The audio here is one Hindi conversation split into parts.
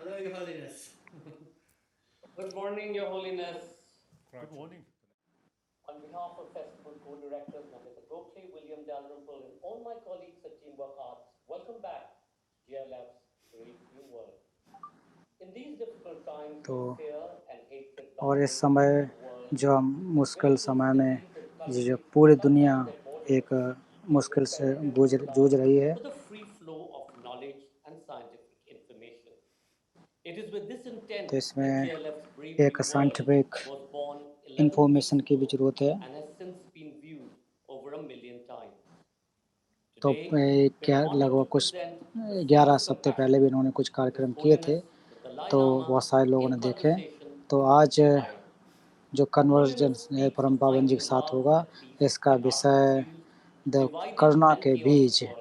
Hello, Your Holiness. Good morning, Your Holiness. Good morning. On behalf of Festival co-directors Namita Gokhale, William Dalrymple, and all my colleagues at Teamwork Arts, welcome back to GLF's Brave New World. In these difficult times तो when fear and hatred और इस dominate समय the world, जो हम मुश्किल miracles, समय में healings, and ये जो countries पूरी shut दुनिया down their borders, एक it is मुश्किल से imperative जूझ to जूझ allow रही है। for the free flow of knowledge and scientific information. It is with this intent तो that इसमें GLF's Brave एक New World scientific was born 11 information weeks की भी ago ज़रूरत है। and has since been viewed over a million times. तो Today, we are क्या honored लगभग to कुछ present the Seed 11 of हफ्ते पहले Compassion भी इन्होंने कुछ with His कार्यक्रम किए थे, Holiness the Dalai तो Lama बहुत सारे लोगों in ने देखे। conversation तो with आज inspired. जो Her Holiness कन्वर्जेंस speaks परम of पावन जी के finding साथ love होगा, and peace इसका that are विषय confused, the divided, Karuna and के chaotic बीज। world,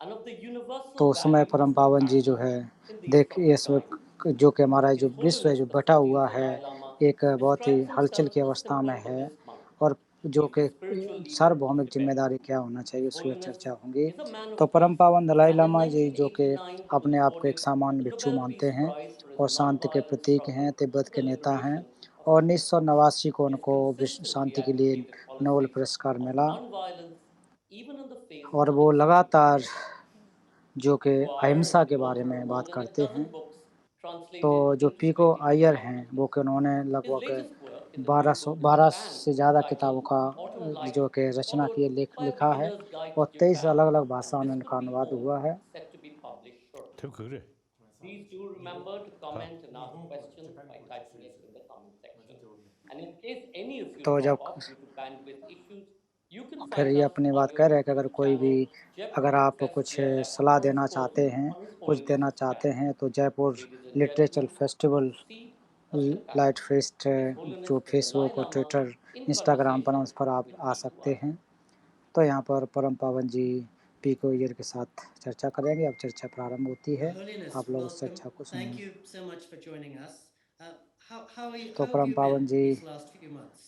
and of the तो universal उस समय value परम of पावन जी जो compassion है in these देख troubled इस times. जो कि हमारा जो His विश्व है Holiness जो the बटा Supreme हुआ है, Dalai Lama एक बहुत ही describes हलचल himself की as a अवस्था में simple है, Buddhist monk. और He जो is the कि spiritual leader of सार्वभौमिक Tibet. जिम्मेदारी क्या होना चाहिए His उसकी Holiness चर्चा होगी। is a man तो of परम peace, पावन दलाई and in लामा जी जो कि 1989 he was अपने आप को एक awarded सामान्य the भिक्षु Nobel मानते Peace हैं Prize for his और शांति के non-violent प्रतीक हैं, struggle तिब्बत for के the नेता हैं, liberation of और Tibet. 1989 को He has उनको विश्व consistently शांति के लिए advocated नोबेल policies पुरस्कार of मिला। non-violence even in the face और of वो extreme लगातार fear. जो कि Dwyer अहिंसा is के the बारे author में of बात more than a करते हैं। dozen books तो translated जो into पीको 22 आयर हैं वो कि languages. उन्होंने His लगभग latest work is a new 1200 book, 12 Japan, से ज़्यादा किताबों titled का Autumn Light, जो कि रचना followed की by A लिखा है, Beginner's Guide to और 23 Japan, अलग अलग and भाषाओं में This उनका Could Be अनुवाद Home, हुआ है। set to be published shortly. Good. Please do remember to comment and ask questions by typing it in the comment section. And in case any of you तो drop जब off due to bandwidth issues, you can फिर find ये us अपनी on बात your कह रहे हैं कि अगर YouTube कोई भी channel, अगर Jaipur Book आप Fest कुछ JLF, सलाह or देना scroll चाहते हैं, on His कुछ देना Holiness's चाहते channel. हैं, तो Jaipur Ladies and literature gentlemen, festival Seed of light Compassion fest with His Holiness जो the Dalai फेसबुक और Lama ट्विटर in इंस्टाग्राम पर conversation उस पर आप with आ Piku सकते Iyer. हैं। तो यहाँ पर परम पावन जी पीको ईयर के साथ चर्चा करेंगे। अब चर्चा प्रारंभ होती Your है, Holiness, आप लोग उस welcome. चर्चा को Thank सुनिए। you so much for joining us. तो How have परम you पावन been ji these last few months?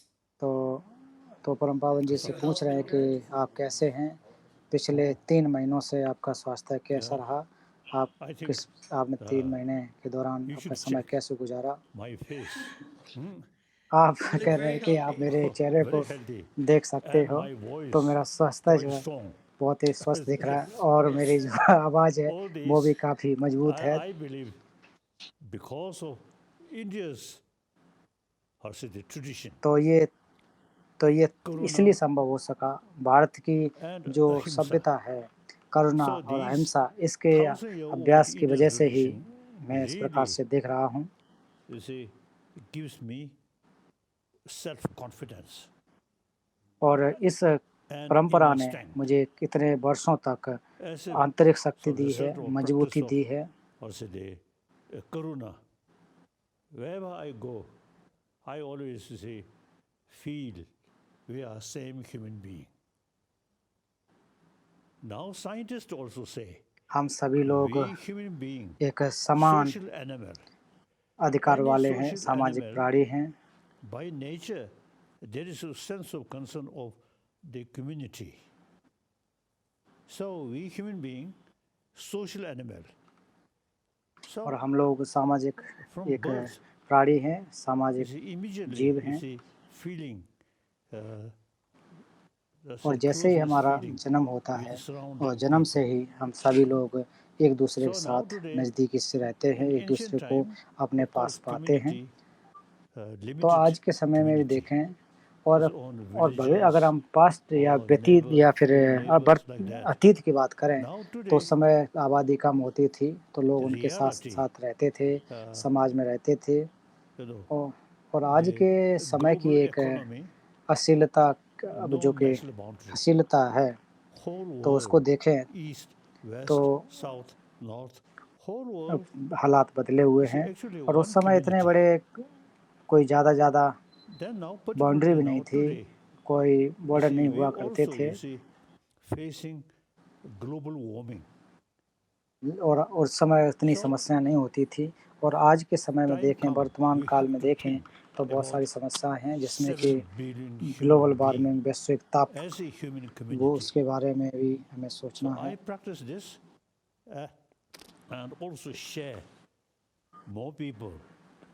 तो परम पावन जी Has से your पूछ health रहे हैं been कि good? आप कैसे हैं, पिछले 3 महीनों से आपका स्वास्थ्य कैसा Yeah, रहा, आप I think आपने 3 महीने के दौरान you अपना should समय check कैसे गुजारा। my face. Hmm? आप You look कह रहे very हैं कि आप healthy. मेरे चेहरे Very को healthy. देख सकते And हो, my तो voice मेरा स्वास्थ्य quite जो है strong. बहुत ही स्वस्थ दिख रहा है, और मेरी Yes. जो आवाज़ है All वो भी this, काफ़ी मजबूत है। I believe, because of India's, how to say, the tradition, तो ये इसलिए Karuna संभव हो सका, भारत की and जो Ahimsa. सभ्यता है, करुणा So और these अहिंसा, इसके 1,000-year-old अभ्यास की India's वजह से ही tradition मैं इस प्रकार really, से देख रहा हूँ। you see, it gives me self-confidence और इस and परंपरा inner ने strength. मुझे कितने वर्षों तक As a आंतरिक शक्ति दी है, result or मजबूती practice of, दी है। or say, the Karuna, wherever I go, I always say, feel we are same human being. Now scientists also say, हम सभी लोग we human being, एक समान social animal. अधिकार Any वाले हैं, social सामाजिक animal, प्राणी हैं। by nature, there is a sense of concern of the community. So we human being, social animal. और So हम लोग सामाजिक from एक birth, प्राणी हैं, you सामाजिक see, immediately, जीव you हैं। see, feeling, और say, जैसे ही closeness हमारा feeling जन्म होता with है, the और surrounding जन्म से people. ही हम सभी लोग एक दूसरे के So now साथ today, नज़दीकी से रहते हैं, in एक ancient दूसरे को time, अपने of पास course, पाते हैं। community, तो limited आज के समय में भी community, देखें, was और on भविष्य अगर villages हम पास्ट या or व्यतीत या फिर neighbors like that. अतीत की बात करें, Now तो today, समय आबादी कम होती थी, तो लोग the उनके साथ reality, साथ रहते थे, uh, समाज में रहते थे। you know, और आज the के समय की global एक economy, अश्लीलता, अब no जो कि national boundary. अश्लीलता है, Whole तो उसको world, देखें east, तो west, south, north, whole अब world हालात बदले हुए is हैं। actually और उस one समय इतने community. बड़े कोई ज़्यादा Then now, बाउंड्री particularly भी नहीं now थी, today, कोई you बॉर्डर see, नहीं we हुआ करते also, थे। you see, facing global warming. और उस समय इतनी So समस्या नहीं होती थी, और आज के समय में time देखें, come, वर्तमान we काल have में to देखें, think तो बहुत सारी about समस्याएं हैं, जिसमें कि 7 billion global human being warming, वैश्विक ताप, as a human वो community. उसके बारे में भी हमें So सोचना है। I practice this and also share more people.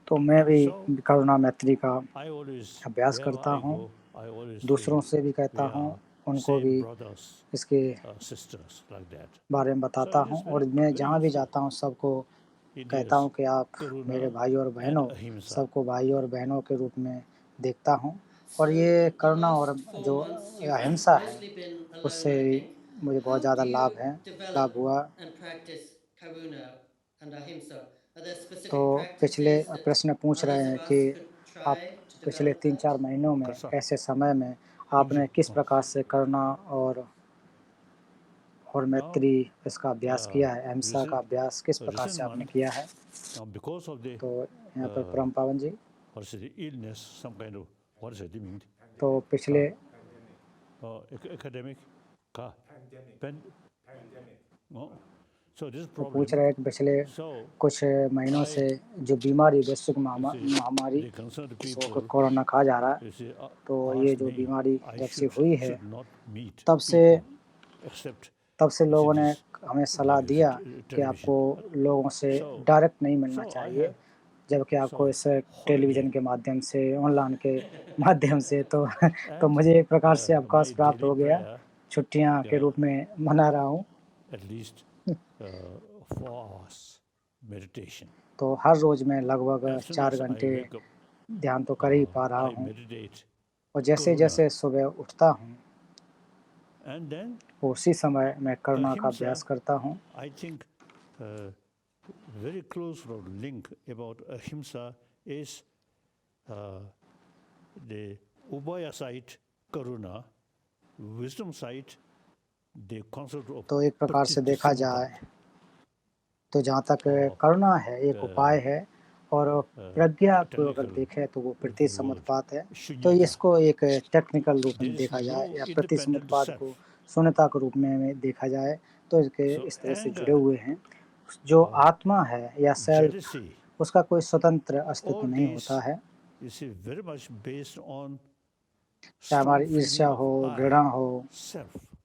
तो मैं भी So करुणा मैत्री का I always, अभ्यास wherever करता I हूँ, go, I always दूसरों say से भी we कहता हूँ, are उनको same भी brothers, इसके sisters, like that. बारे में बताता So it हूँ is और very, मैं very जहाँ भी useful. जाता हूँ सबको कहता India's हूँ कि आप मेरे Karuna भाई और and बहनों, Ahimsa. सबको भाई और बहनों के रूप में देखता हूँ। और ये the करुणा last और 4 जो months you've अहिंसा है mostly been alone उससे working. मुझे बहुत How ज़्यादा do you लाभ develop हुआ। and practice karuna and ahimsa? Are there तो specific पिछले practices that प्रश्न पूछ रहे others हैं of कि us could आप try to पिछले develop 3-4 that? महीनों में कैसा? ऐसे समय में आपने किस प्रकार से करुणा और मैत्री इसका अभ्यास किया है, अहिंसा का अभ्यास किस प्रकार से आपने किया है? Now, because of the तो यहाँ पर परम पावन जी, what is it, illness, some kind of, what is it, mean? तो पिछले Academic, no. So this तो problem. पूछ रहे हैं कि पिछले So कुछ महीनों से जो बीमारी, वैश्विक महामारी the concerned जिसको people, कोरोना कहा जा रहा है, you see, तो ये asked जो me, बीमारी I जब से हुई है should not meet तब से people except लोगों ने this, हमें सलाह like दिया कि television. आपको लोगों से So- डायरेक्ट नहीं मिलना so I चाहिए, have जबकि आपको इस holiday. टेलीविज़न के माध्यम से, ऑनलाइन के माध्यम से तो And, मुझे एक प्रकार से अवकाश my प्राप्त daily हो गया, prayer, छुट्टियां के रूप में मना रहा हूँ। at least 4 hours meditation. तो हर रोज़ मैं लगभग As soon 4 as I घंटे wake up, ध्यान तो कर ही पा रहा I हूँ। meditate, और जैसे करुणा। जैसे सुबह उठता हूँ and then उसी समय मैं करुणा का अहिंसा, अभ्यास करता हूँ। I think very close link about ahimsa is the ubaya side karuna, wisdom side the concept of तो एक प्रकार से देखा जाए तो जहाँ तक करुणा है एक उपाय है और प्रज्ञा को अगर देखें तो वो प्रतिसमुत्पाद है। तो इसको एक टेक्निकल रूप में देखा जाए या प्रतिसमुत्पाद को शून्यता के रूप में देखा जाए तो इसके इस तरह से जुड़े हुए हैं। जो आत्मा है या सेल्फ उसका कोई स्वतंत्र अस्तित्व नहीं होता है। चाहे हमारी ईर्ष्या हो, घृणा हो,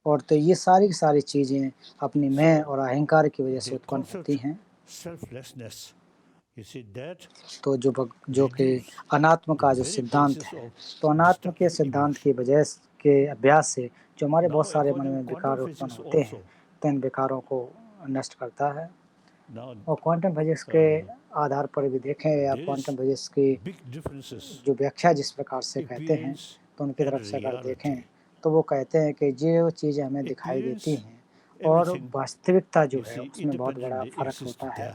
और तो ये सारी की सारी चीज़ें अपनी मैं और अहंकार की वजह से उत्पन्न होती हैं। तो जो कि अनात्म का जो सिद्धांत है, तो अनात्म के सिद्धांत की वजह के अभ्यास से जो हमारे बहुत सारे मन में विकार उत्पन्न होते हैं, तो इन विकारों को नष्ट करता है। और क्वांटम फिजिक्स के आधार पर भी देखें या क्वांटम फिजिक्स की जो व्याख्या जिस प्रकार से कहते हैं, तो उनकी तरफ से अगर देखें तो वो कहते हैं कि जो चीज़ें हमें दिखाई देती हैं और वास्तविकता जो है उसमें बहुत बड़ा फर्क होता है।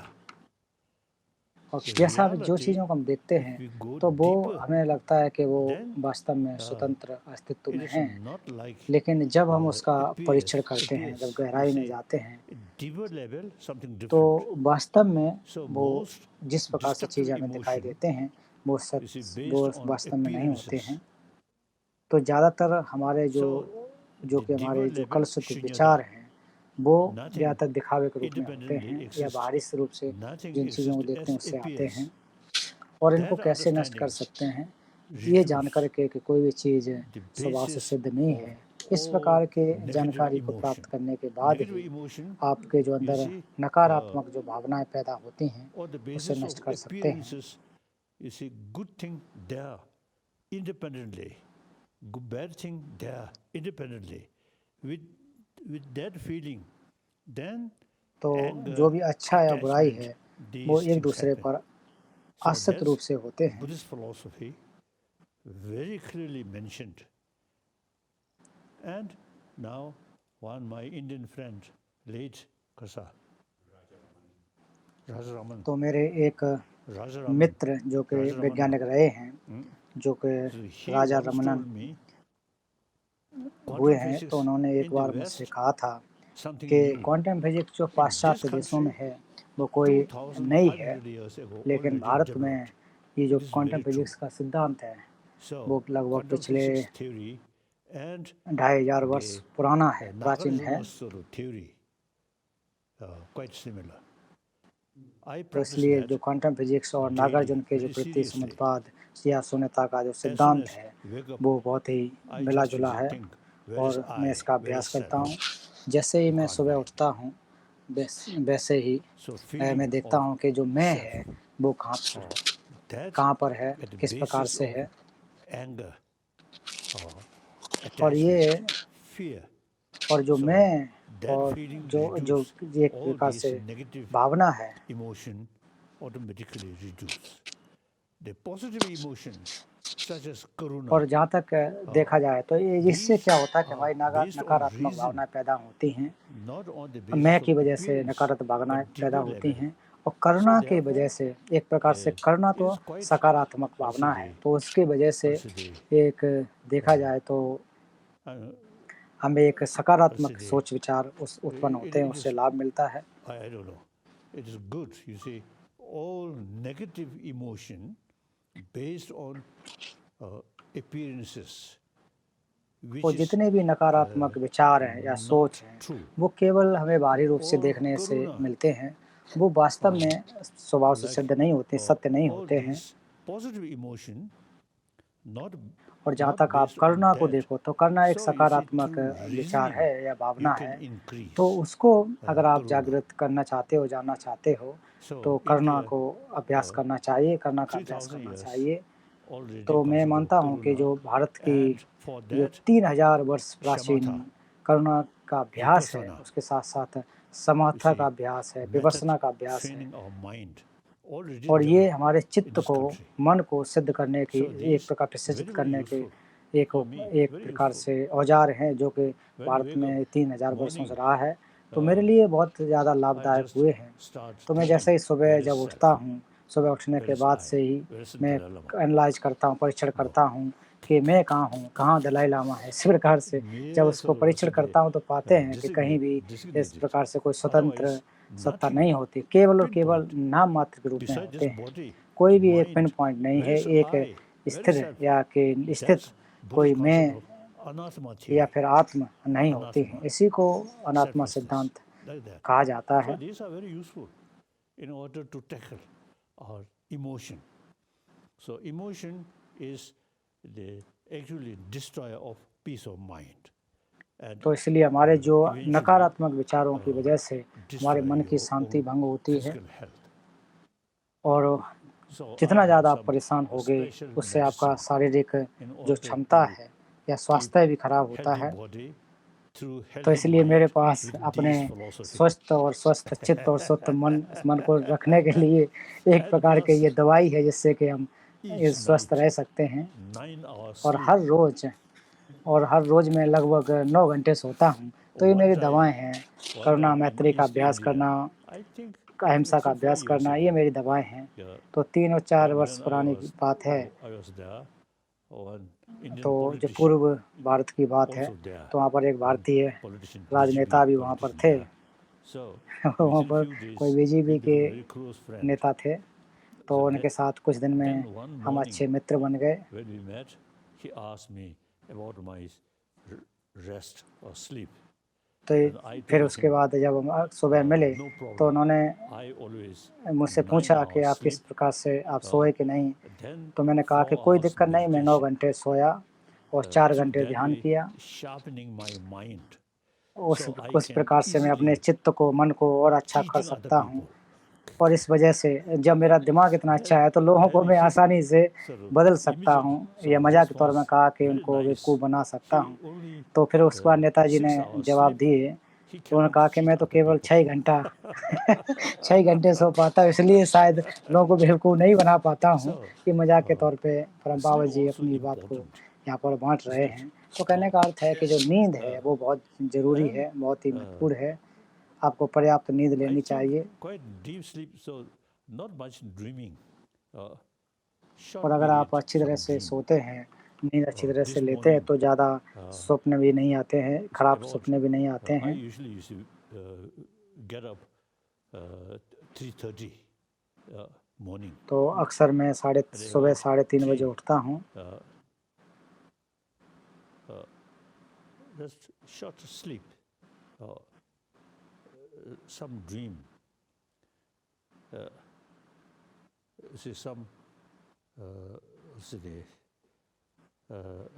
और जैसा जो चीज़ों को हम देखते हैं तो वो हमें लगता है कि वो वास्तव में स्वतंत्र अस्तित्व में हैं, लेकिन जब हम उसका परीक्षण करते हैं, जब गहराई में जाते हैं, तो वास्तव में वो जिस प्रकार से चीज़ें हमें दिखाई देते हैं वो वास्तव में नहीं होते हैं। तो ज़्यादातर हमारे जो कि हमारे जो कलुषित विचार हैं वो ज़्यादातर दिखावे के रूप में होते हैं या बाहरी रूप से जिन चीज़ों को देखते हैं उससे आते हैं। और इनको कैसे नष्ट कर सकते हैं ये जानकर के कि कोई भी चीज़ स्वभाव से सिद्ध नहीं है, इस प्रकार के जानकारी को प्राप्त करने के बाद ही आपके जो अंदर नकारात्मक जो भावनाएं पैदा होती हैं उसे नष्ट कर सकते हैं। Bad thing there independently with that feeling then तो जो भी अच्छा या बुराई है वो एक दूसरे पर आश्रित रूप से होते हैं। Buddhist philosophy very clearly mentioned. And now one my Indian friend late Kasa Rajaraman, तो मेरे एक मित्र जो कि वैज्ञानिक रहे हैं, जो कि राजा रमनन हुए हैं, तो उन्होंने एक बार मुझसे कहा था कि क्वांटम फिजिक्स जो पाश्चात्य देशों में है वो कोई नई है, लेकिन भारत में ये जो क्वांटम फिजिक्स का सिद्धांत है वो लगभग पिछले 2500 वर्ष पुराना है, प्राचीन है। तो इसलिए जो क्वांटम फिजिक्स और नागार्जुन के जो प्रतिसमुत्पाद या शून्यता का जो सिद्धांत है वो बहुत ही मिला जुला है और मैं इसका अभ्यास करता हूँ। जैसे ही मैं सुबह उठता हूँ वैसे ही मैं देखता हूँ कि जो मैं है वो That कहाँ पर है, at the किस प्रकार basis से of है। anger or और ये attachment, fear. और जो So मैं that और feeling जो reduce, ये एक all प्रकार these से negative भावना है, emotion automatically reduce. The positive emotion such as karuna, और जहाँ तक देखा जाए तो ये इससे क्या होता है कि हमारी based on नकारात्मक reason, भावनाएं पैदा होती हैं, not on the मैं basis की of वजह से appearance, नकारात्मक भावनाएं but पैदा deeper होती level. हैं, और करुणा So की वजह therefore, से एक प्रकार से करुणा it तो is quite सकारात्मक भावना है, तो उसकी वजह से एक देखा जाए तो हमें एक सकारात्मक सोच विचार उस उत्पन्न होते हैं, उससे लाभ मिलता है। I don't know. It is good. You see, all negative emotion based on appearances. और जितने भी नकारात्मक विचार हैं या सोच हैं, वो केवल हमें बाहरी रूप से देखने से मिलते हैं, वो वास्तव में स्वभाव से सिद्ध नहीं होते, सत्य नहीं होते हैं। Positive emotion, not और जहाँ तक आप करुणा को देखो तो करुणा एक सकारात्मक विचार है या भावना है, तो उसको अगर आप जागृत करना चाहते हो, जानना चाहते हो, तो करुणा को अभ्यास करना चाहिए, करुणा का अभ्यास करना चाहिए। तो मैं मानता हूँ कि जो भारत की जो 3000 वर्ष प्राचीन करुणा का अभ्यास है, उसके साथ साथ समर्था का अभ्यास है, विपश्यना का अभ्यास है, और ये हमारे चित्त को, मन को सिद्ध करने की एक प्रकार प्रशिक्षित करने के एक प्रकार से औजार हैं, जो कि भारत में 3000 वर्षों से रहा है। तो मेरे लिए बहुत ज़्यादा लाभदायक हुए हैं। तो मैं जैसे ही सुबह जब उठता हूँ, सुबह उठने के बाद से ही मैं एनालाइज करता हूँ, परीक्षण करता हूँ कि मैं कहाँ हूँ, कहाँ दलाई लामा है। इस प्रकार से जब उसको परीक्षण करता हूँ तो पाते हैं कि कहीं भी इस प्रकार से कोई स्वतंत्र सत्ता नहीं होती, केवल और केवल नाम मात्र के रूप में होते हैं। कोई भी एक पिन पॉइंट नहीं है, एक स्थिर या कि स्थित कोई मैं या फिर आत्म नहीं होती है। इसी को अनात्मा सिद्धांत कहा जाता है। In order to tackle our emotion. So emotion is the actually destroyer of peace of mind. तो इसलिए हमारे जो नकारात्मक विचारों की वजह से हमारे मन की शांति भंग होती है, और जितना ज़्यादा आप परेशान होगे, उससे आपका शारीरिक जो क्षमता है या स्वास्थ्य भी खराब होता है। तो इसलिए मेरे पास अपने स्वस्थ और स्वस्थ चित्त और स्वस्थ मन को रखने के लिए एक प्रकार के ये दवाई है, जिससे कि हम स्वस्थ रह सकते हैं। और हर रोज़ मैं लगभग 9 घंटे सोता हूँ। तो ये मेरी दवाएं हैं। करुणा मैत्री का अभ्यास करना, अहिंसा का अभ्यास करना, ये मेरी दवाएं हैं। तो 3 और 4 वर्ष पुरानी बात है। तो जो पूर्व भारत की बात है, तो वहाँ पर एक भारतीय राजनेता भी वहाँ पर थे। वहाँ पर कोई बीजेपी के नेता थे, तो उनके साथ कुछ दिन में हम अच्छे मित्र बन गए। तो फिर उसके बाद जब हम सुबह मिले तो उन्होंने मुझसे पूछा कि आप किस प्रकार से आप सोए कि नहीं। तो मैंने कहा कि कोई दिक्कत नहीं, मैं 9 घंटे सोया और 4 घंटे ध्यान किया। उस प्रकार से मैं अपने चित्त को, मन को और अच्छा कर सकता हूँ। और इस वजह से जब मेरा दिमाग इतना अच्छा है तो लोगों को मैं आसानी से बदल सकता हूँ, या मजाक के तौर में कहा कि उनको बेवकूफ़ बना सकता हूँ। तो फिर उसके बाद नेताजी ने जवाब दिए, तो उन्होंने कहा कि मैं तो केवल 6 घंटा 6 घंटे सो पाता हूँ, इसलिए शायद लोगों को बेवकूफ़ नहीं बना पाता हूँ। ये मजाक के तौर पे परम बाबा जी अपनी बात को यहाँ पर बांट रहे हैं। तो कहने का अर्थ है कि जो नींद है वो बहुत ज़रूरी है, बहुत ही महत्वपूर्ण है। आपको पर्याप्त नींद लेनी चाहिए। और अगर आप अच्छी तरह से सोते हैं, नींद अच्छी तरह से लेते हैं, तो ज़्यादा स्वप्न भी नहीं आते हैं, खराब सपने भी नहीं आते हैं। तो अक्सर मैं सुबह 3:30 बजे उठता हूँ। Some dream,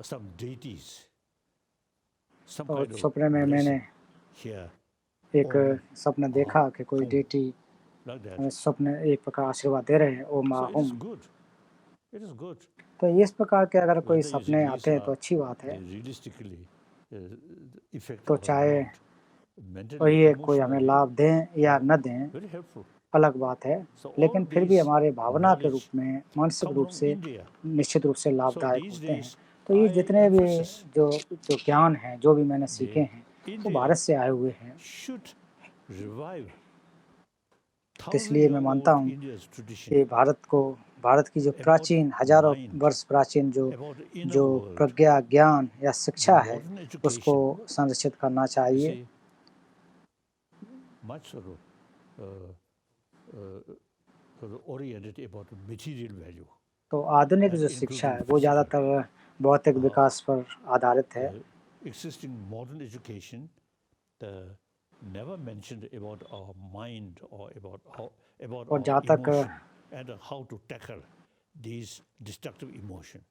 some deities. और सपने में मैंने एक सपना देखा कि कोई डेटी like that. हमें स्वप्न एक प्रकार आशीर्वाद दे रहे हैं, ओ So माँ it हुम। is good. It is good. तो इस प्रकार के अगर कोई Whether सपने these आते हैं तो are अच्छी बात है। realistically effect तो or चाहे not, mentally, और ये कोई हमें emotionally, लाभ दें या न दें, very helpful. अलग बात है, So all लेकिन फिर भी these हमारे भावना के रूप knowledge में मानसिक come रूप from से India. निश्चित रूप से So लाभदायक these होते हैं। days, तो ये I जितने भी emphasis जो ज्ञान है, जो भी मैंने सीखे the हैं, वो India भारत से आए हुए हैं। should revive तो इसलिए मैं मानता thousand-year-old हूँ India's tradition कि भारत की जो about प्राचीन हजारों mind, वर्ष प्राचीन about the inner जो world. प्रज्ञा, ज्ञान या The शिक्षा है, modern उसको education संरक्षित करना is चाहिए। much sort of oriented about material value. तो आधुनिक And जो including शिक्षा है वो physical. ज़्यादातर भौतिक विकास पर आधारित है। Existing modern education never mentioned about our mind or about और our जहाँ तक emotion and how to tackle these destructive emotion.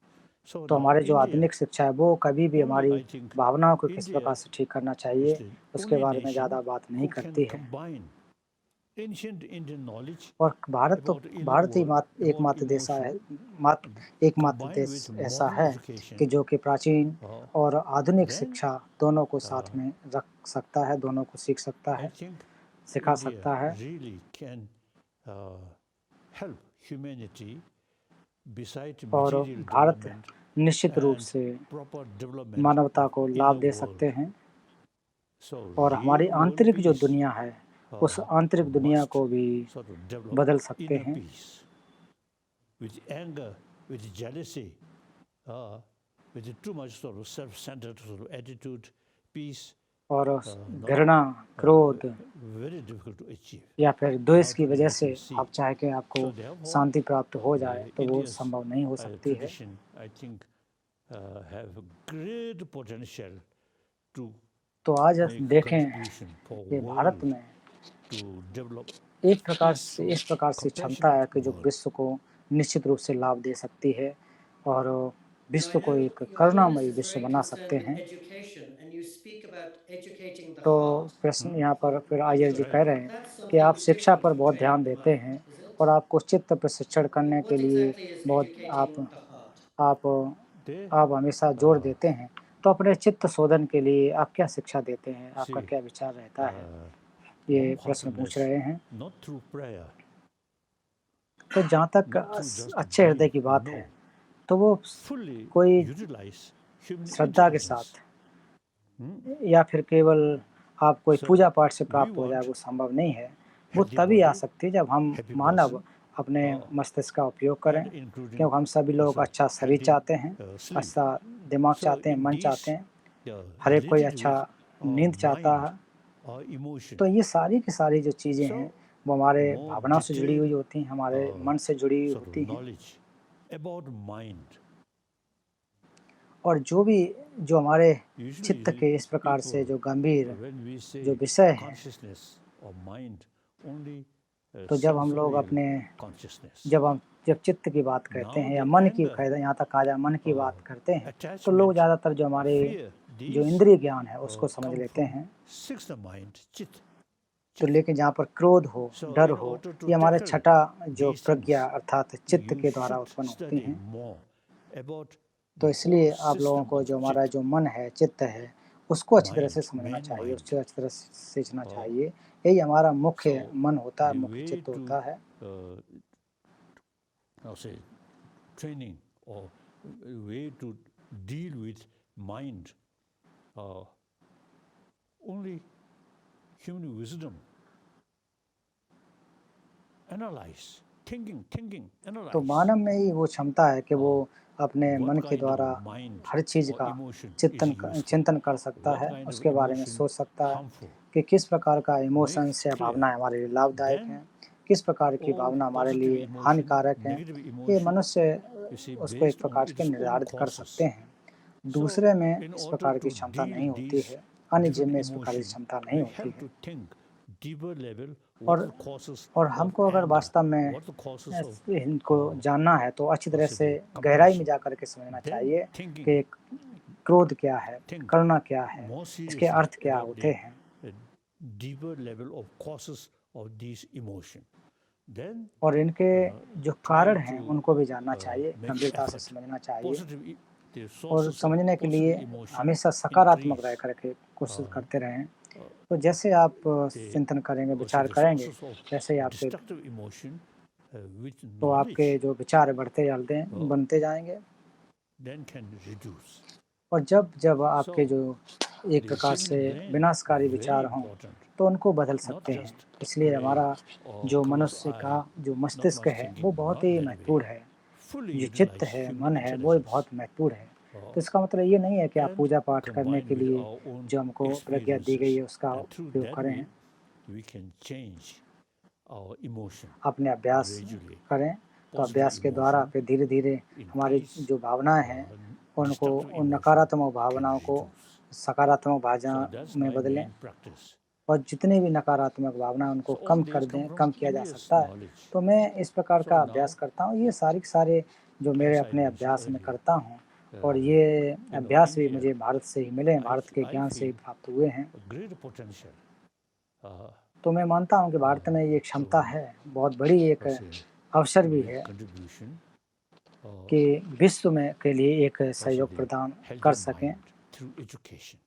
So तो now हमारे जो India, आधुनिक शिक्षा है वो कभी भी only हमारी I think भावनाओं को किस India प्रकार से ठीक करना is चाहिए, the उसके only बारे में nation ज़्यादा बात नहीं who can करती है। combine ancient Indian knowledge और Bharat about Bharat he inner world, about एकमात्र देश है, emotion, एकमात्र combined देश with ऐसा modern है education, कि जो कि प्राचीन और आधुनिक then शिक्षा दोनों को साथ में रख सकता है, दोनों को सीख सकता I है, think सिखा India सकता है। really can help humanity beside और material भारत development निश्चित रूप and से proper development मानवता of को inner लाभ दे world. सकते हैं So और हमारी real world आंतरिक जो peace दुनिया है, उस आंतरिक दुनिया must को भी sort of develop बदल सकते inner हैं। peace with anger, with jealousy, with too much sort of self-centered sort of attitude, peace और not घृणा, क्रोध very difficult to achieve. या फिर द्वेष Now की today वजह we से can see. आप चाहे कि आपको So therefore, शांति प्राप्त हो जाए तो वो India's संभव नहीं हो सकती है। tradition, I think, have great potential to तो आज make देखें contribution for कि भारत world में to develop एक प्रकार से peaceful, इस प्रकार से क्षमता है compassionate कि जो world. विश्व को निश्चित रूप से लाभ दे सकती है और Now, विश्व I को know एक Your करुणामयी Holiness is विश्व very बना concerned सकते with हैं। education, and you speak about educating the तो heart. प्रश्न यहाँ पर आचार्य जी Right. कह रहे हैं That's कि आप something शिक्षा different पर from बहुत ध्यान training the देते mind, हैं is it? और आपको चित्त प्रशिक्षण करने के What लिए exactly is बहुत educating the heart? They, आप हमेशा जोर देते हैं। तो अपने चित्त शोधन के लिए आप क्या शिक्षा देते हैं, आपका see, क्या विचार रहता है, ये प्रश्न पूछ wholeheartedness, रहे हैं। not through prayer, तो जहाँ तक not through just अच्छे हृदय belief, की बात no, है तो वो fully कोई utilize human श्रद्धा के intelligence. साथ या फिर केवल आप कोई So, पूजा पाठ से we प्राप्त हो जाए, want वो संभव नहीं है। वो healthy तभी आ body, सकती है जब हम happy मानव person, अपने मस्तिष्क का उपयोग करें, and including क्योंकि हम सभी लोग also अच्छा शरीर healthy चाहते हैं, sleep. अच्छा दिमाग So चाहते हैं, in मन these चाहते हैं, हर एक कोई related अच्छा with नींद चाहता mind है। or emotion. तो ये सारी की सारी जो चीज़ें So हैं वो हमारे more भावनाओं से जुड़ी हुई detailed होती हैं, हमारे मन से जुड़ी हुई sort of होती हैं। knowledge about mind. और जो हमारे Usually चित्त के इस प्रकार से people, जो गंभीर when we say जो विषय हैं, consciousness or mind, only तो जब हम लोग sensorial अपने consciousness. जब चित्त की बात करते Now हैं या the मन की anger, यहाँ तक कहा जाए मन की बात करते हैं, तो attachment, लोग ज़्यादातर जो हमारे fear, जो these इंद्रिय ज्ञान है उसको समझ come लेते from हैं। sixth mind, चित्त. तो लेकिन जहाँ पर क्रोध हो, So डर in हो, order to ये हमारे tackle छठा जो these प्रज्ञा things, अर्थात चित्त you के द्वारा should उत्पन्न होती study हैं। more about तो the इसलिए whole आप लोगों system को of जो हमारा चित्त, जो मन है, चित्त है, उसको अच्छी तरह से mind, समझना main चाहिए, mind. उससे अच्छी तरह से सीखना चाहिए। यही हमारा मुख्य So मन होता है, the मुख्य way चित्त to होता है। I'll say training or way to deal with mind, only human wisdom. Analyze, thinking, analyze. तो मानव में ही वो क्षमता है कि वो अपने What मन के kind of द्वारा mind हर चीज़ or का emotion is useful? चिंतन कर सकता What है, kind of उसके बारे में emotion सोच सकता है harmful? कि किस प्रकार का इमोशंस या clear. भावनाएं हमारे लिए लाभदायक Then हैं, किस प्रकार की all भावना हमारे positive लिए emotion, हानिकारक हैं। negative ये emotion, मनुष्य you see, उसको एक based प्रकार on के its own निर्धारित कर causes. सकते हैं। So, दूसरे में in इस order प्रकार की to क्षमता deal नहीं होती these है, अन्य जीव different में इस प्रकार की emotion, क्षमता नहीं we होती have है। to think deeper level what are the causes और of हमको अगर anger, वास्तव में what are the causes of इनको जानना है तो अच्छी तरह से possibly गहराई में compassion. जा कर के समझना Then चाहिए thinking, कि क्रोध क्या है, think करुणा क्या है, more इसके seriously अर्थ क्या about होते the हैं। deeper level of causes of these emotion. then और इनके जो try कारण हैं to उनको भी जानना चाहिए, make गंभीरता से effort. समझना चाहिए Positive, the और sources of समझने के लिए positive emotion हमेशा सकारात्मक increase. रह करके कोशिश Uh, करते रहें। uh, तो जैसे आप the चिंतन करेंगे, also विचार the करेंगे, sources of वैसे ही आपके destructive emotion with तो आपके knowledge जो विचार बढ़ते जाते Oh. बनते जाएंगे then can reduce. और जब आपके So, जो एक the प्रकार second से brain विनाशकारी very विचार हों important. तो उनको बदल Not सकते हैं। just इसलिए brain हमारा or जो close मनुष्य eye, का जो not मस्तिष्क much है thinking, वो बहुत not ही that way. महत्वपूर्ण है। Fully जो चित्त utilize है, human मन है, वो intelligence बहुत महत्वपूर्ण है। uh, तो इसका मतलब ये नहीं है कि आप and पूजा पाठ करने combined के with लिए our own जो हमको प्रज्ञा दी गई है experiences. उसका And through उपयोग that करें, way, we can change our emotion अपने अभ्यास gradually. करें। तो Positive अभ्यास के द्वारा emotion फिर धीरे-धीरे हमारी increase, जो भावनाएँ हैं उनको destructive उन emotion नकारात्मक can भावनाओं को reduce. सकारात्मक भावना So that's में my बदलें main practice. और जितनी भी नकारात्मक भावना है उनको So all कम कर these come दें, from कम किया जा previous सकता है। knowledge. तो मैं इस प्रकार So का now, अभ्यास करता हूँ। ये सारे के सारे जो मेरे as I अपने mentioned अभ्यास में earlier, करता हूँ और ये अभ्यास भी मुझे भारत से ही मिले हैं, भारत के I ज्ञान से ही feel प्राप्त हुए हैं। a greater potential तो मैं मानता हूँ कि भारत में ये क्षमता है, बहुत बड़ी एक as अवसर भी a है contribution कि विश्व में के लिए एक also सहयोग the प्रदान healthy कर सकें mind through education.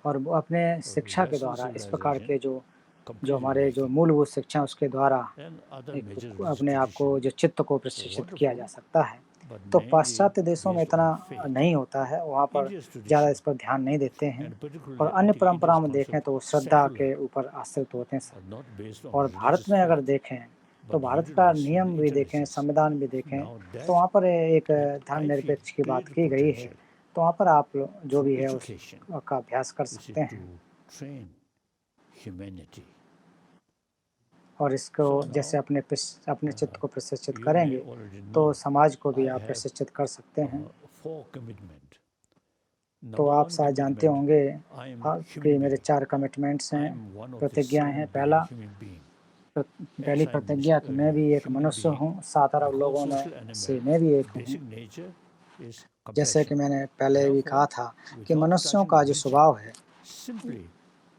और वो अपने शिक्षा के Western द्वारा इस प्रकार के जो completely हमारे जो lacking. मूलभूत शिक्षा उसके द्वारा And other एक major अपने आप को institutions, जो चित्त को प्रशिक्षित किया जा wonderful, सकता है। but तो mainly पाश्चात्य देशों में based इतना on faith. नहीं होता है, वहाँ पर India's ज़्यादा tradition, इस पर ध्यान नहीं देते हैं and और particularly अन्य I think परंपराओं India's में देखें concept तो of श्रद्धा secular, के ऊपर आश्रित होते हैं सब। not based on और भारत religious में अगर faith, देखें तो but भारत का utilizing नियम भी देखें, intelligence. संविधान भी देखें Now तो that वहाँ पर एक I धर्मनिरपेक्ष feel की बात greater की गई है। potential तो वहाँ पर आप जो through भी है education उसका अभ्यास कर is सकते to हैं train humanity. और इसको So now, जैसे अपने चित्त को प्रशिक्षित you may करेंगे already तो know समाज को भी I आप have प्रशिक्षित कर सकते हैं। 4 commitment. तो Number आप one शायद जानते commitment, होंगे I am कि human मेरे being. 4 कमिटमेंट्स I हैं, am one of the प्रतिज्ञाएँ 7 हैं। billion पहला human being. पहली As I प्रतिज्ञा mentioned कि मैं भी earlier, एक human मनुष्य being, हूँ, 7 the अरब whole लोगों में social से animal, मैं भी एक हूँ। basic nature is जैसे कि compassion. मैंने पहले भी कहा Therefore, था कि without मनुष्यों attaching का जो religion, स्वभाव है simply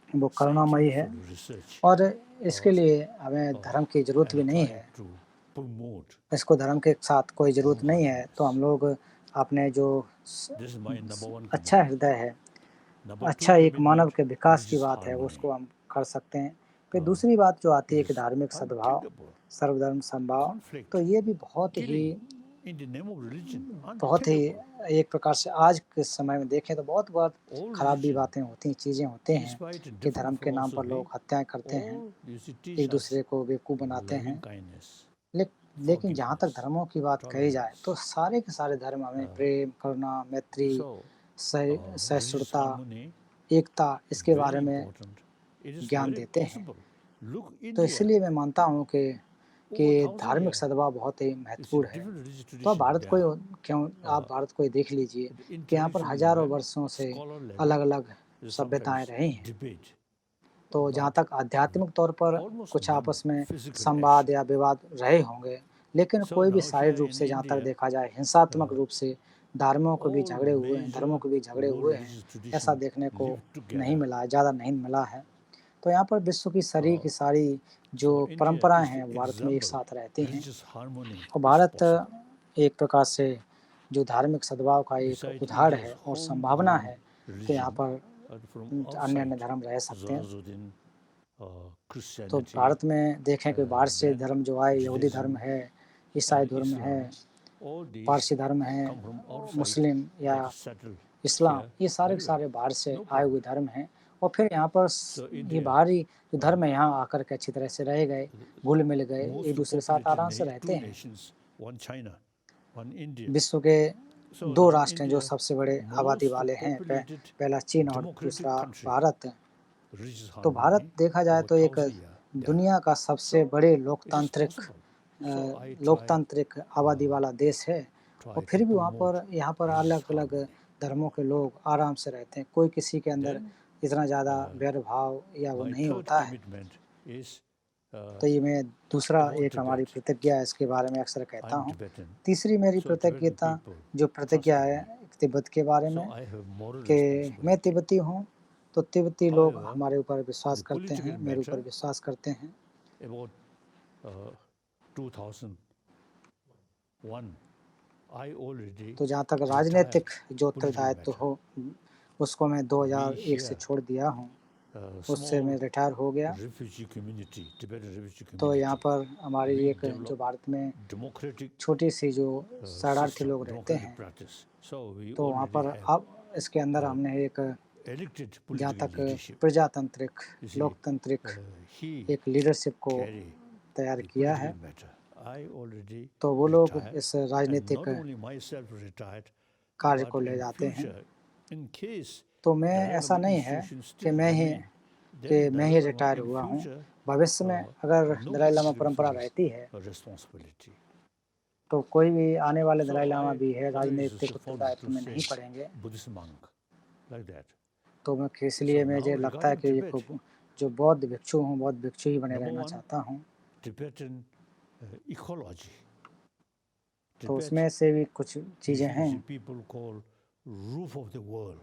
वो करुणामयी है scientific research और इसके लिए हमें धर्म की ज़रूरत भी and नहीं try है। to promote. इसको धर्म के साथ कोई ज़रूरत नहीं है। तो हम लोग अपने जो This is my number one अच्छा commitment. हृदय है, Number two अच्छा एक मानव commitment, के विकास की religious बात है, harmony. उसको हम कर सकते हैं। फिर दूसरी बात जो आती है कि is धार्मिक सद्भाव, unthinkable. सर्वधर्म समभाव, Conflict, तो ये भी बहुत ही killing in the name of religion, बहुत ही unthinkable. एक प्रकार से आज के समय में देखें तो बहुत All खराब भी religion, बातें होती हैं, चीज़ें होते हैं despite कि different धर्म के नाम पर philosophy, लोग हत्याएं करते हैं, all you see teach एक us दूसरे को बेवकूफ़ बनाते हैं। loving kindness, लेकिन जहाँ तक forgiveness, धर्मों की बात कही जाए tolerance. तो सारे के सारे धर्म हमें प्रेम, करुणा, मैत्री, So, religious सहिष्णुता, harmony, एकता इसके very बारे में important. It is ज्ञान very देते हैं। possible. Look, तो India, इसलिए मैं मानता हूँ कि over 1000 धार्मिक years, सद्भाव बहुत ही it's a महत्वपूर्ण है। different religious तो आप tradition भारत को there. क्यों आप भारत को ही देख लीजिए The कि यहाँ पर intellectual हजारों level, वर्षों से scholar level, अलग-अलग is सभ्यताएं sometimes रही हैं। debate तो जहाँ about तक आध्यात्मिक तौर पर almost कुछ none आपस में physical संवाद action. या विवाद रहे होंगे, लेकिन So कोई भी now शारीरिक here रूप in से जहाँ तक India, देखा जाए हिंसात्मक रूप से धर्मों के भी all झगड़े हुए हैं, major धर्मों के भी झगड़े world हुए हैं, religious ऐसा tradition देखने को live नहीं together. मिला है, ज़्यादा नहीं मिला है। तो यहाँ पर विश्व की सारी की सारी जो So India परंपराएं is हैं the वो भारत में एक example. साथ रहती हैं Religious harmony और is भारत possible. एक प्रकार से जो धार्मिक सद्भाव का एक Besides उदाहरण India's है और संभावना homegrown है कि यहाँ religion, पर from अन्य outside, धर्म रह सकते हैं। Zoroastrian, तो Christianity, भारत में देखें कि बाहर से then धर्म जो आए, यहूदी Judaism धर्म है, ईसाई and धर्म है, Islam, all these पारसी धर्म है, come from outside मुस्लिम या but settle इस्लाम, here ये सारे के very सारे well. बाहर से No आए problem. हुए धर्म हैं और फिर यहाँ पर So ये India, बाहरी जो धर्म है यहाँ आकर के अच्छी तरह से रह गए, घुल मिल गए, most एक दूसरे के साथ populated आराम से रहते two हैं। nations, one China, one India. विश्व के So दो now राष्ट्र हैं जो India, सबसे बड़े आबादी most वाले हैं, populated पहला चीन और democratic दूसरा country, भारत। religious तो भारत harmony देखा जाए over तो एक 1000 years. दुनिया का सबसे So बड़े it is लोकतांत्रिक possible. So I try लोकतांत्रिक आबादी वाला देश है और try फिर to भी वहाँ promote पर यहाँ पर religious अलग-अलग harmony. धर्मों के लोग आराम से रहते हैं, कोई किसी के अंदर Then इतना ज़्यादा भेदभाव या वो my नहीं third होता है। commitment is तो ये मैं दूसरा about एक हमारी Tibet. प्रतिज्ञा है, इसके बारे में अक्सर कहता I'm हूँ। Tibetan. तीसरी मेरी So Tibetan प्रतिज्ञता people जो प्रतिज्ञा trusted है me. तिब्बत के बारे So में I have moral कि मैं responsibility. तिब्बती हूँ, तो तिब्बती लोग However, हमारे ऊपर विश्वास the करते हैं, political मेरे ऊपर matter विश्वास करते हैं। about 2001, I already तो जहाँ तक retired राजनीतिक जो political उत्तरदायित्व matter. हो उसको मैं 2001 से here, छोड़ दिया हूँ, उससे small मैं रिटायर हो गया। refugee community, Tibetan refugee तो यहाँ community, पर हमारी we एक जो developed भारत में democratic छोटी सी जो शरणार्थी system, लोग रहते democratic हैं, practice. So we तो वहाँ already पर have अब इसके अंदर हमने एक elected जहाँ political तक leadership. प्रजातांत्रिक You see, लोकतांत्रिक he एक लीडरशिप को carry तैयार the किया है। political matter. I already तो वो लोग retired, इस and राजनीतिक not only myself retired, कार्य but को ले in जाते हैं। future, in case तो मैं Dalai ऐसा Lama नहीं है institution कि still मैं ही remain, कि then मैं ही Dalai Lama रिटायर in हुआ हूँ। future, भविष्य में अगर दलाई लामा nobody will परंपरा refuse रहती है a responsibility. तो कोई भी आने वाले So दलाई लामा I भी है always राजनीतिक follow उत्तरदायित्व to में नहीं say पड़ेंगे। Buddhist monk like that. तो मैं इसलिए So now मुझे लगता है regarding कि Tibet, जो बौद्ध भिक्षु हूँ, बौद्ध भिक्षु ही बने number रहना one, चाहता हूँ। Tibetan ecology. तो Tibet, उसमें से भी कुछ चीज़ें which हैं। people call roof of the world.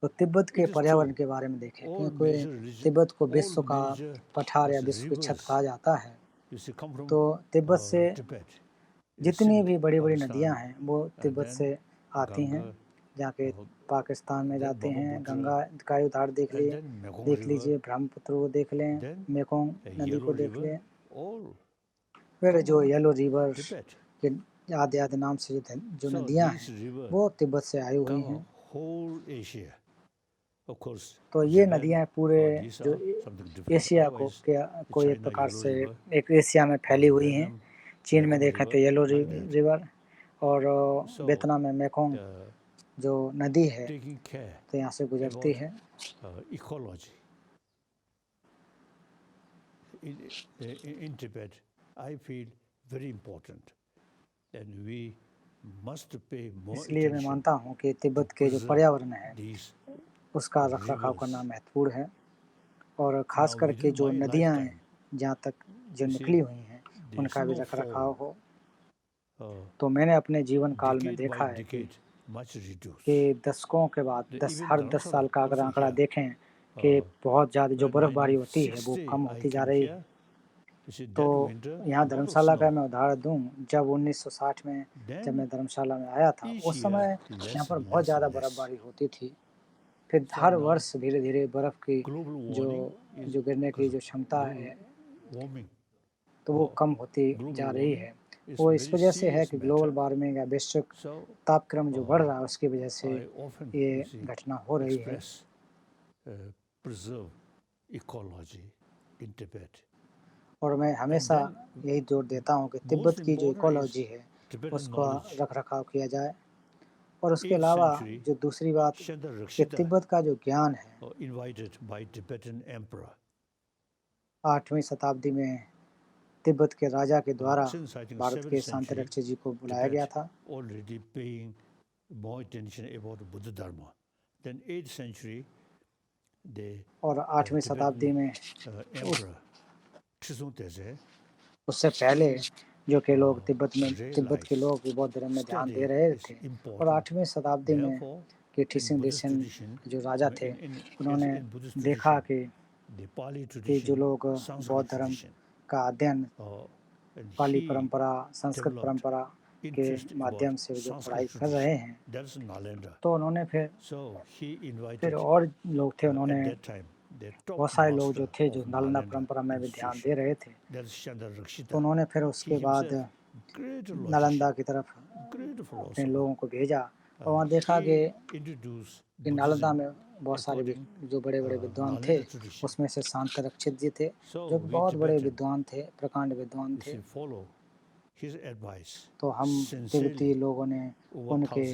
तो तिब्बत के It is पर्यावरण true. के बारे में देखें, All क्योंकि major religion, तिब्बत को all विश्व का major पठार या as विश्व की छत rivers, कहा जाता है। you see, come from तो तिब्बत से Tibet. जितनी Sindh, भी बड़ी बड़ी Pakistan, नदियां हैं वो and तिब्बत then से आती हैं, Ganga, जाके पाकिस्तान में then जाते हैं। Brahmaputra, गंगा का उदाहरण देख and लिए then Mekong देख River, लीजिए, ब्रह्मपुत्र को देख लें, then मेकोंग नदी Yellow को देख River, लें, all फिर come जो from येलो रिवर Tibet. के आदि आदि नाम से जो So नदियां these हैं rivers वो तिब्बत से आई हुई cover हैं। whole Asia. Of course, तो ये Japan, नदियां पूरे these जो are something different. एशिया को Otherwise, को एक China प्रकार Yellow से River, एक एशिया में फैली हुई हैं। Vietnam, चीन में Mekong देखें River, तो येलो like that. रिवर और So वियतनाम में मेकोंग uh, जो नदी है taking care तो यहाँ से गुजरती about है। ecology in Tibet, I feel very important, and we must pay more इसलिए मैं attention मानता हूँ कि तिब्बत के जो preserve पर्यावरण है these उसका रखरखाव rivers. करना महत्वपूर्ण है, और ख़ास Now, करके within जो my नदियाँ हैं lifetime, जहाँ तक जो you निकली see, हुई हैं the उनका भी snowfall रखरखाव हो। uh, तो मैंने अपने जीवन काल में decade by देखा है decade much reduced. कि दशकों के बाद Even हर 10 साल का अगर also आंकड़ा here, देखें कि बहुत ज़्यादा जो when बर्फ़बारी होती है वो 1960 कम I होती जा came रही here, है। you see, तो that winter, यहाँ lot of धर्मशाला का snow. मैं उदाहरण दूँ, जब 1960 में जब Then मैं धर्मशाला में आया था each उस year समय less यहाँ पर and बहुत less ज़्यादा and less. बर्फ़बारी होती थी। फिर So हर now वर्ष धीरे धीरे बर्फ़ की global जो warming is जो गिरने की because जो क्षमता global है warming तो वो कम होती global जा रही warming है। is वो इस very वजह से है serious कि ग्लोबल matter. वार्मिंग या वैश्विक So तापक्रम जो बढ़ रहा है उसकी वजह से I often ये you see घटना हो रही है। express preserve ecology in Tibet. और मैं हमेशा यही जोर देता हूँ कि तिब्बत की जो इकोलॉजी है Tibetan उसका knowledge. रख रखाव किया जाए। और उसके 8th अलावा century, जो दूसरी बात Chandra कि Rakshita तिब्बत का जो ज्ञान है invited by Tibetan emperor. 8वीं शताब्दी में तिब्बत के राजा के द्वारा Since I think Bharat 7th के century, शांतिरक्षक जी को बुलाया गया Tibet था already paying more attention about Buddha Dharma. Then 8th century, the और 8वीं शताब्दी में emperor Trizong Teze उससे पहले जो कि लोग तिब्बत के लोग बौद्ध धर्म में ध्यान दे रहे थे। और 8वीं शताब्दी में कि ठिसिंग देशन जो राजा थे उन्होंने देखा कि जो लोग बौद्ध धर्म का अध्ययन पाली परंपरा संस्कृत परंपरा के माध्यम से जो पढ़ाई कर रहे हैं तो उन्होंने फिर और लोग थे, उन्होंने बहुत सारे लोग जो थे जो नालंदा परंपरा में भी ध्यान दे रहे थे। तो उन्होंने फिर उसके बाद नालंदा की तरफ अपने लोगों को भेजा और वहाँ देखा कि नालंदा में बहुत सारे जो बड़े बड़े विद्वान थे उसमें से शांत रक्षित जी थे जो बहुत बड़े विद्वान थे, प्रकांड विद्वान थे। तो हम तिब्बती लोगों ने उनके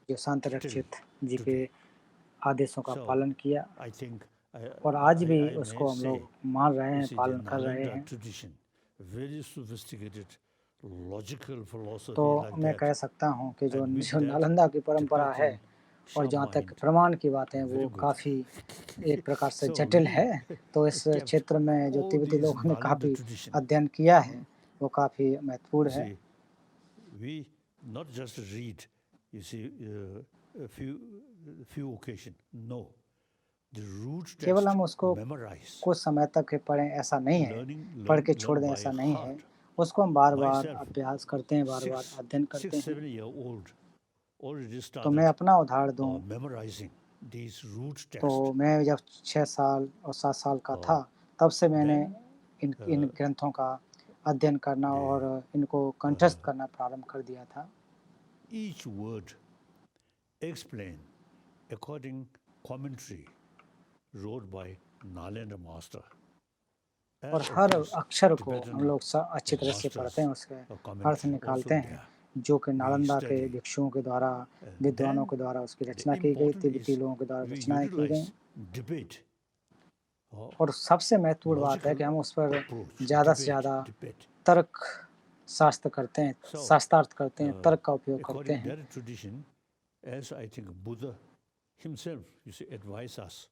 जो शांत रक्षित जी के आदेशों का पालन किया और आज भी उसको हम लोग मान रहे हैं, पालन कर रहे हैं। तो मैं कह सकता हूँ कि जो नालंदा की परंपरा है और जहाँ तक प्रमाण की बात है वो काफ़ी एक प्रकार से जटिल है। तो इस क्षेत्र में जो तिब्बती लोगों ने काफ़ी अध्ययन किया है वो काफ़ी महत्वपूर्ण है। We not just read, you see, a few occasion. No, the root केवल text हम उसको memorize, कुछ समय तक पढ़ें ऐसा नहीं है, पढ़ के छोड़ दें learn ऐसा by नहीं है, heart. उसको हम बार बार Myself, अभ्यास करते हैं, बार बार अध्ययन करते हैं। 6-7-year-old already तो मैं started अपना उदाहरण दूं memorizing these root तो texts. मैं जब 6 साल और 7 साल का था तब से मैंने इन ग्रंथों का अध्ययन करना और इनको कंठस्थ करना प्रारंभ कर दिया था। Each word explained according commentary wrote by Nalendra Master. और हर अक्षर को हम लोग अच्छी तरह से पढ़ते हैं, उसके अर्थ निकालते हैं, जो कि नालंदा के भिक्षुओं के द्वारा, विद्वानों के द्वारा उसकी रचना की गई, तिब्बती लोगों के द्वारा रचनाएं की गई। और सबसे महत्वपूर्ण बात है कि हम उस पर ज़्यादा से ज़्यादा तर्क शास्त्र करते हैं, शास्त्रार्थ करते हैं, तर्क का उपयोग करते हैं। As I think Buddha himself used to advise us,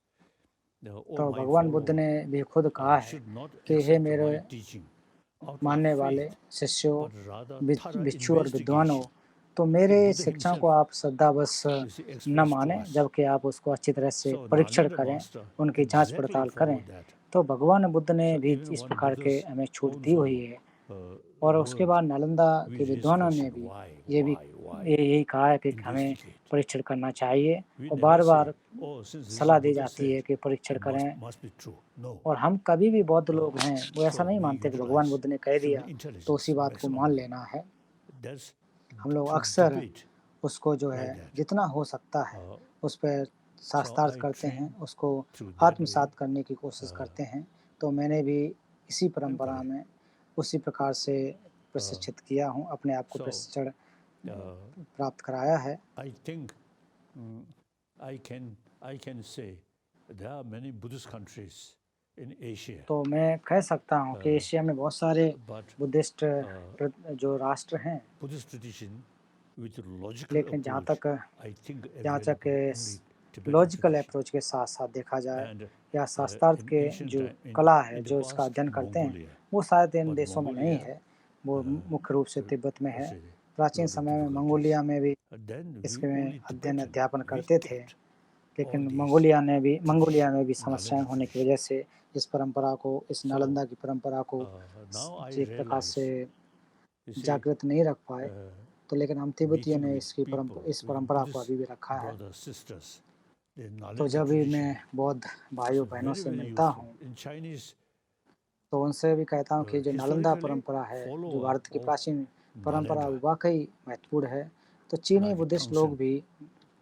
तो भगवान बुद्ध ने भी खुद कहा है कि हे मेरे मानने वाले शिष्यों, भिक्षु और विद्वानों, तो मेरे शिक्षा को आप श्रद्धावश न माने, जबकि आप उसको अच्छी तरह से परीक्षण करें, उनकी जांच पड़ताल करें। तो भगवान बुद्ध ने भी इस प्रकार के हमें छूट दी हुई है। और उसके बाद नालंदा के विद्वानों ने भी यही कहा है कि हमें परीक्षण करना चाहिए और बार बार सलाह दी जाती है कि परीक्षण करें। और हम कभी भी बौद्ध लोग हैं वो ऐसा नहीं मानते कि भगवान बुद्ध ने कह दिया तो उसी बात को मान लेना है। हम लोग अक्सर उसको जो है जितना हो सकता है उस पर शास्त्रार्थ करते हैं, उसको आत्मसात करने की कोशिश करते हैं। तो मैंने भी इसी परंपरा में उसी प्रकार से प्रशिक्षित किया हूँ, अपने आप को प्रशिक्षण प्राप्त कराया है। I think I can say there are many Buddhist countries in Asia. तो मैं कह सकता हूँ कि एशिया में बहुत सारे बुद्धिस्ट जो राष्ट्र हैं, लेकिन जहाँ तक लॉजिकल अप्रोच के साथ साथ देखा जाए या शास्त्रार्थ के जो कला है जो इसका अध्ययन करते हैं वो शायद इन देशों में नहीं है, वो मुख्य रूप से तिब्बत में है। प्राचीन समय में मंगोलिया में भी इसके अध्ययन अध्यापन करते थे, लेकिन मंगोलिया में भी समस्याएं होने की वजह से इस परंपरा को, इस नालंदा की परंपरा को एक प्रकार से जागृत नहीं रख पाए। तो लेकिन हम तिब्बतियों ने इस परंपरा को अभी भी रखा है। तो जब भी मैं बौद्ध भाइयों बहनों से मिलता हूँ तो उनसे भी कहता हूँ कि जो नालंदा परंपरा है, जो भारत की प्राचीन परंपरा वाकई महत्वपूर्ण है। तो चीनी बुद्धिस्ट लोग भी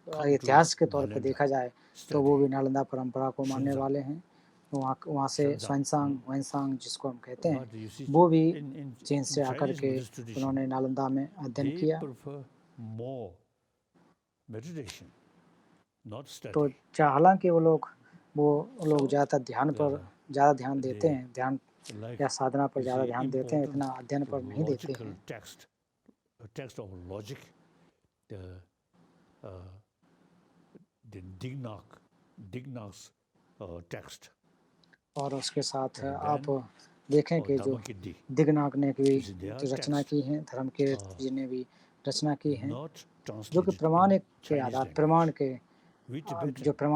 इतिहास के तौर पर देखा जाए तो वो भी नालंदा परंपरा को मानने वाले हैं। वहाँ से वैनसांग जिसको हम कहते हैं, वो भी चीन से आकर के उन्होंने नालंदा में अध्ययन किया। तो हालांकि वो लोग ज़्यादातर ध्यान पर ज़्यादा ध्यान देते हैं, ध्यान या साधना पर ज़्यादा ध्यान देते हैं, इतना अध्ययन पर नहीं देते हैं। और उसके साथ आप देखें कि जो दिग्नाग ने भी रचना की है, धर्मकीर्त जी ने भी रचना की है, जो कि प्रमाण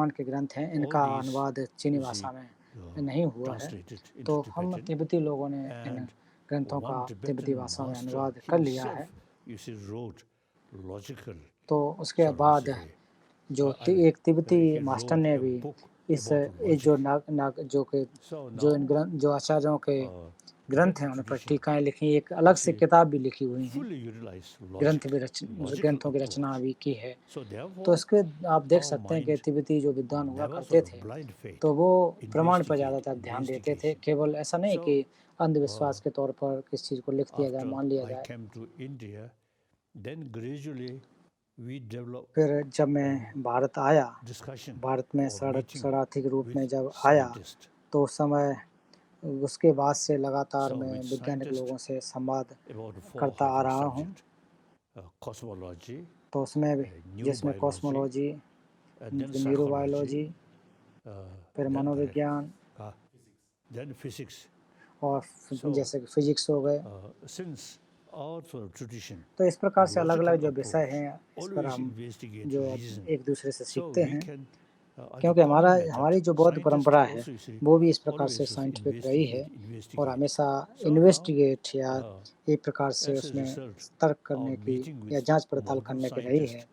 के ग्रंथ हैं, इनका अनुवाद चीनी भाषा में नहीं हुआ है। तो हम तिब्बती लोगों ने इन ग्रंथों का तिब्बती भाषा में अनुवाद कर लिया है। तो उसके बाद जो एक तिब्बती मास्टर ने भी जो आचार्यों के ग्रंथ हैं उन पर टीकाएं लिखी, एक अलग से किताब भी लिखी हुई है, ग्रंथों की रचना भी की है। तो इसके आप देख सकते हैं कि तिब्बती जो विद्वान हुआ करते थे तो वो प्रमाण पर ज़्यादातर ध्यान देते थे, केवल ऐसा नहीं कि अंधविश्वास के तौर पर किसी चीज़ को लिख दिया जाए, मान लिया जाए। फिर जब मैं भारत आया, भारत में शरणार्थी के रूप में जब आया तो उस समय उसके बाद से लगातार मैं वैज्ञानिक लोगों से संवाद करता आ रहा हूँ। तो उसमें जिसमें कॉस्मोलॉजी, न्यूरोबायोलॉजी, फिर मनोविज्ञान और जैसे फिजिक्स हो गए। तो इस प्रकार से अलग अलग जो विषय हैं इस पर हम जो एक दूसरे से सीखते हैं। क्योंकि हमारी जो बौद्ध परंपरा है वो भी इस प्रकार से साइंटिफिक रही है और हमेशा इन्वेस्टिगेट या एक प्रकार से उसमें तर्क करने की या जांच पड़ताल करने की रही है।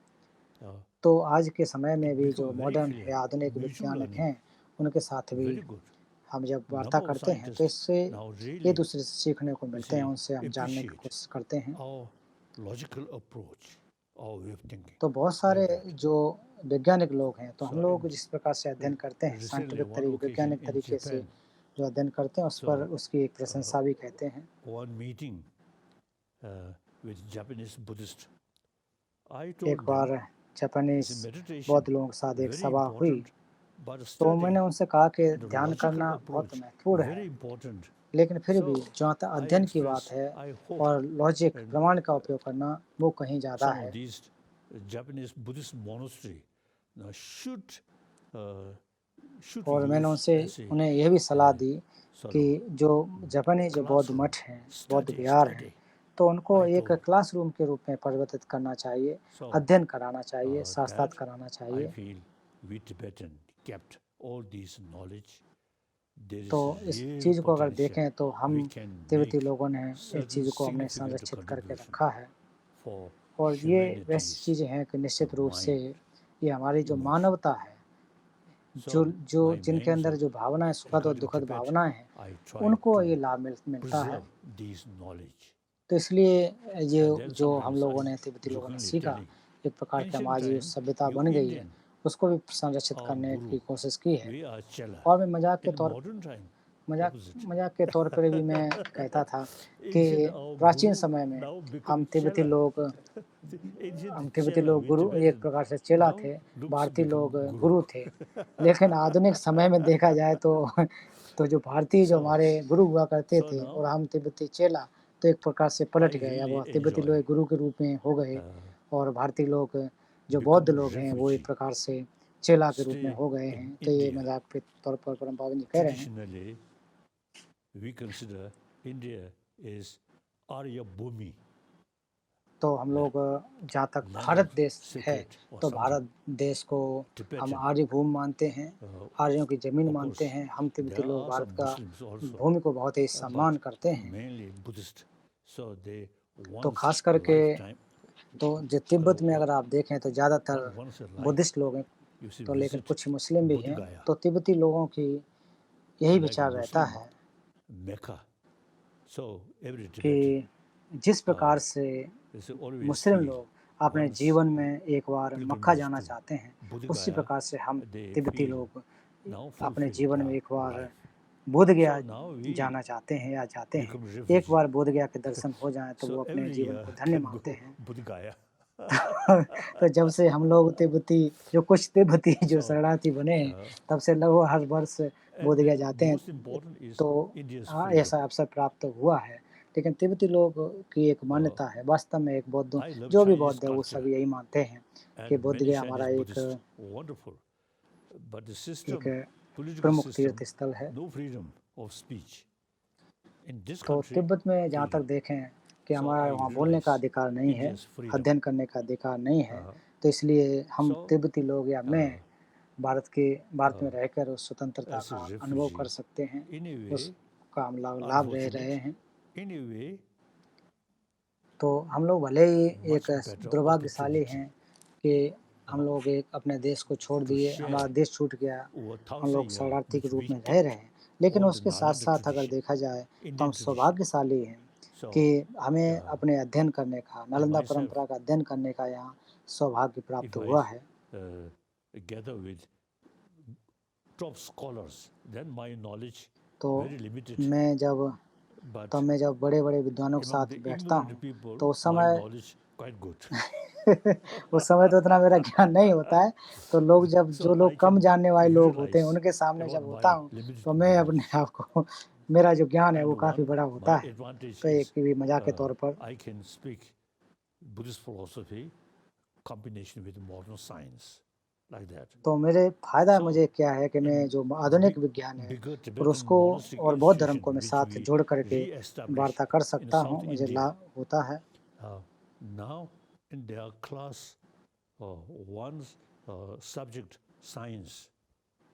तो आज के समय में भी जो मॉडर्न या आधुनिक वैज्ञानिक हैं उनके साथ भी हम जब वार्ता करते हैं तो इससे एक दूसरे से सीखने को मिलते हैं, उनसे हम जानने की कोशिश करते हैं। तो बहुत सारे जो वैज्ञानिक लोग हैं तो हम लोग जिस प्रकार से अध्ययन करते हैं साइंटिफिक तरीके वैज्ञानिक तरीके से जो अध्ययन करते हैं उस पर उसकी एक प्रशंसा भी कहते हैं। एक बार जापानीज बौद्ध लोगों के साथ एक सभा हुई तो मैंने उनसे कहा कि ध्यान करना बहुत महत्वपूर्ण है, लेकिन फिर भी जहाँ तक अध्ययन की बात है और लॉजिक प्रमाण का उपयोग करना वो कहीं ज़्यादा है। और मैंने उन्हें यह भी सलाह दी कि जो जापानी जो बौद्ध मठ हैं, बौद्ध विहार हैं, तो उनको एक क्लासरूम के रूप में परिवर्तित करना चाहिए, अध्ययन कराना चाहिए, शास्त्रार्थ कराना चाहिए। तो इस चीज़ को अगर देखें तो हम तिब्बती लोगों ने इस चीज़ को हमने संरक्षित करके रखा है और ये वैसी चीज़ें हैं कि निश्चित रूप से ये हमारी जो मानवता है, जो जिनके अंदर जो भावनाएं सुखद और दुखद भावनाएं हैं उनको ये लाभ मिलता है। तो इसलिए ये जो हम लोगों ने तिब्बती लोगों ने सीखा एक प्रकार की हमारी सभ्यता बन गई है, उसको भी संरक्षित करने की कोशिश की है। और मैं मजाक के तौर पर भी मैं कहता था कि प्राचीन समय में हम तिब्बती लोग गुरु एक प्रकार से चेला थे, भारतीय लोग गुरु थे। लेकिन आधुनिक समय में देखा जाए तो जो भारतीय जो हमारे गुरु हुआ करते थे और हम तिब्बती चेला तो एक प्रकार से पलट गए। अब तिब्बती लोग गुरु के रूप में हो गए और भारतीय लोग जो बौद्ध लोग हैं वो एक प्रकार से चेला के रूप में हो गए हैं। तो ये मजाक के तौर पर परम पावन जी कह रहे हैं। तो हम लोग जहाँ तक भारत देश है तो भारत देश को हम आर्य भूमि मानते हैं, आर्यों की ज़मीन मानते हैं। हम तिब्बती लोग भारत का भूमि को बहुत ही सम्मान करते हैं। तो खास करके तो जो तिब्बत में अगर आप देखें तो ज़्यादातर बुद्धिस्ट लोग हैं, तो लेकिन कुछ मुस्लिम भी हैं। तो तिब्बती लोगों की यही विचार रहता है कि जिस प्रकार से मुस्लिम लोग अपने जीवन में एक बार मक्का जाना चाहते हैं, उसी प्रकार से हम तिब्बती लोग अपने जीवन में एक बार बोध गया जाना चाहते हैं या जाते हैं। एक बार बोध गया के दर्शन हो जाएं तो वो अपने जीवन को धन्य मानते हैं। तो जब से हम लोग तिब्बती जो कुछ तिब्बती जो शरणार्थी बने हैं तब से लगभग हर वर्ष बोध गया जाते हैं। तो ऐसा अवसर प्राप्त हुआ है। लेकिन तिब्बती लोग की एक मान्यता है, वास्तव में एक बौद्ध जो भी बौद्ध है वो सभी यही मानते हैं कि बोध गया हमारा एक प्रमुख तीर्थ स्थल है। तो तिब्बत में जहाँ तक देखें कि हमारा वहाँ बोलने का अधिकार नहीं है, अध्ययन करने का अधिकार नहीं है, तो इसलिए हम तिब्बती लोग या मैं भारत में रहकर उस स्वतंत्रता का अनुभव कर सकते हैं, उसका हम लाभ ले रहे हैं। तो हम लोग भले ही एक दुर्भाग्यशाली हैं कि हम लोग एक अपने देश को छोड़ दिए, हमारा देश छूट गया, हम लोग शरणार्थी के रूप में रह रहे हैं। लेकिन उसके साथ साथ अगर देखा जाए तो हम सौभाग्यशाली हैं कि हमें अपने अध्ययन करने का, नालंदा परंपरा का अध्ययन करने का यहाँ सौभाग्य प्राप्त हुआ है। तो मैं जब बड़े-बड़े विद्वानों के साथ बैठता हूँ तो उस समय तो इतना मेरा ज्ञान नहीं होता है। तो लोग जो लोग कम जानने वाले लोग होते हैं उनके सामने जब होता हूँ तो मैं अपने आप को मेरा जो ज्ञान है वो काफ़ी बड़ा होता है। तो एक भी मजाक के तौर पर तो मेरे फ़ायदा मुझे क्या है कि मैं जो आधुनिक विज्ञान है और उसको और बौद्ध धर्म को मैं साथ जोड़ करके वार्ता कर सकता हूँ, मुझे लाभ होता है। science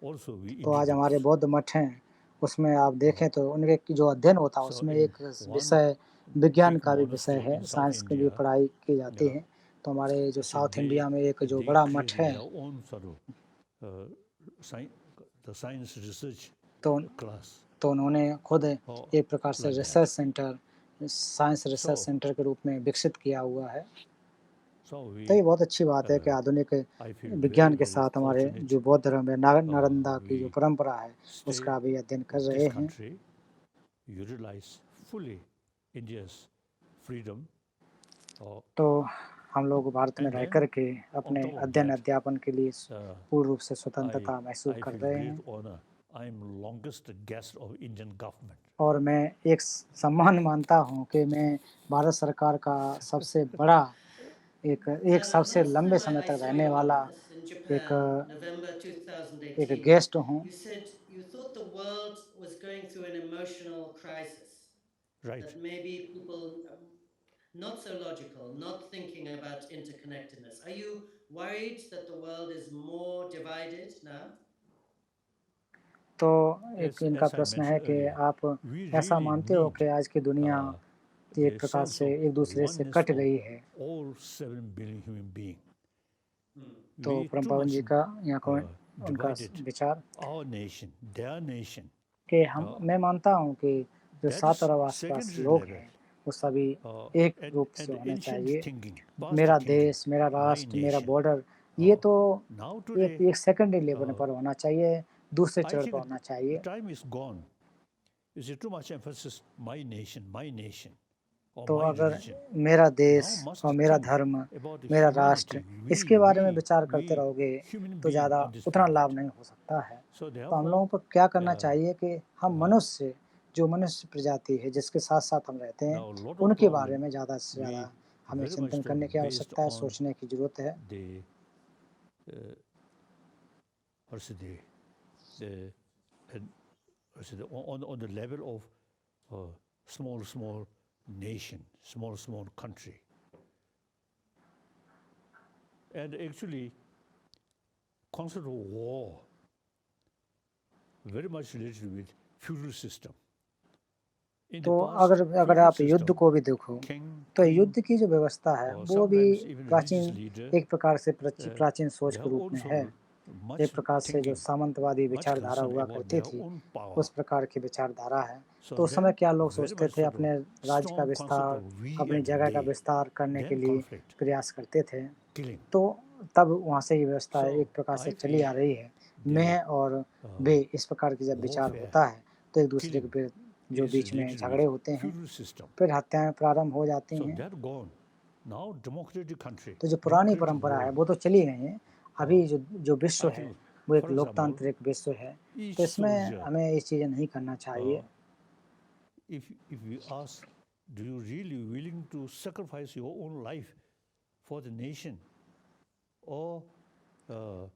also we तो आज हमारे introduce. बौद्ध मठ हैं, उसमें आप देखें तो उनके जो अध्ययन होता है So उसमें in एक one विषय विज्ञान big का भी विषय monastery है, in South साइंस की भी India, पढ़ाई की जाती yeah, है। तो हमारे जो so साउथ they इंडिया में एक जो they बड़ा मठ created है, their own sort of the science research तो class. तो उन्होंने खुद Oh, एक प्रकार से like research that. Centre, science research So centre के रूप में विकसित किया हुआ है। so तो ये we बहुत अच्छी बात है कि आधुनिक I feel विज्ञान very के very साथ हमारे fortunate जो बौद्ध धर्म है, नालंदा की जो we परंपरा है, stay उसका भी अध्ययन कर in रहे this हैं। country, utilize fully India's freedom, तो हम लोग भारत में and रह then कर के on अपने top of अध्ययन that, अध्यापन के लिए पूर्ण रूप से I स्वतंत्रता महसूस I कर feel रहे great हैं। honor. I am longest guest of Indian government. और मैं एक सम्मान मानता हूँ कि मैं भारत सरकार का सबसे बड़ा एक सबसे Last लंबे time समय I तक saw रहने you on वाला this in एक Japan, November एक 2018, गेस्ट हूँ। you said you thought the world was going through an emotional crisis. Right. That maybe people not so logical, not thinking about interconnectedness. Are you worried that the world is more divided now? तो एक इनका As I प्रश्न है mentioned कि earlier, आप we ऐसा really मानते हो need कि आज की दुनिया एक the प्रकार sense से of एक दूसरे से oneness कट of गई है। all 7 billion human beings. तो We परम too पावन much जी का यहाँ को उनका divided विचार our nation, their nation. कि मैं मानता हूँ कि जो That 7 is अरब आसपास secondary लोग level. हैं वो सभी एक रूप से And होने ancient चाहिए। thinking, past मेरा thinking, देश, मेरा my राष्ट्र, मेरा nation. बॉर्डर, ये तो Now today, एक सेकेंडरी लेवल पर होना चाहिए, दूसरे I चरण think पर होना चाहिए। time is gone. Is it too much emphasis? My nation, or तो my अगर religion. मेरा देश Now must और मेरा think धर्म, about the मेरा राष्ट्र, humanity. इसके बारे में विचार We करते रहोगे human तो being ज़्यादा on this उतना लाभ planet. नहीं हो सकता है। So तो हम therefore, लोगों को क्या करना चाहिए कि हम मनुष्य, जो मनुष्य प्रजाति है जिसके साथ साथ हम रहते हैं, now a lot of उनके बारे problem में ज़्यादा से ज़्यादा we हमें very much चिंतन so करने की based आवश्यकता है, on सोचने की ज़रूरत है। the what's the on the level of small nation, small country, and actually concept of war very much related with feudal system. In the तो past, अगर feudal आप युद्ध system, को भी देखो king, तो queen, युद्ध की जो व्यवस्था है or वो भी sometimes even religious प्राचीन leader, एक प्रकार से प्राचीन सोच they के have रूप में also है। much एक प्रकार से जो thinking, सामंतवादी much विचारधारा concern हुआ about करती their थी, own power. उस प्रकार की विचारधारा है। So तो उस समय then, क्या लोग very सोचते much थे, sort अपने of राज्य का strong concept विस्तार, of we अपनी and जगह का they, विस्तार करने के then लिए conflict, प्रयास करते थे। killing. तो तब वहाँ से ये व्यवस्था So एक प्रकार से I चली आ feel रही है। the मैं और वे, इस प्रकार की जब विचार warfare, होता है तो एक दूसरे killing के जो is बीच में related झगड़े with होते हैं, feudal system. फिर हत्याएं प्रारंभ हो जाती So हैं। that gone. Now democratic country, तो जो पुरानी democratic परंपरा है world, वो तो चली गई है। अभी जो विश्व I है think, वो एक for example, लोकतांत्रिक विश्व है। each तो इसमें soldier, हमें ये चीज़ें नहीं करना चाहिए। if we ask, do you really willing to sacrifice your own life for the nation, or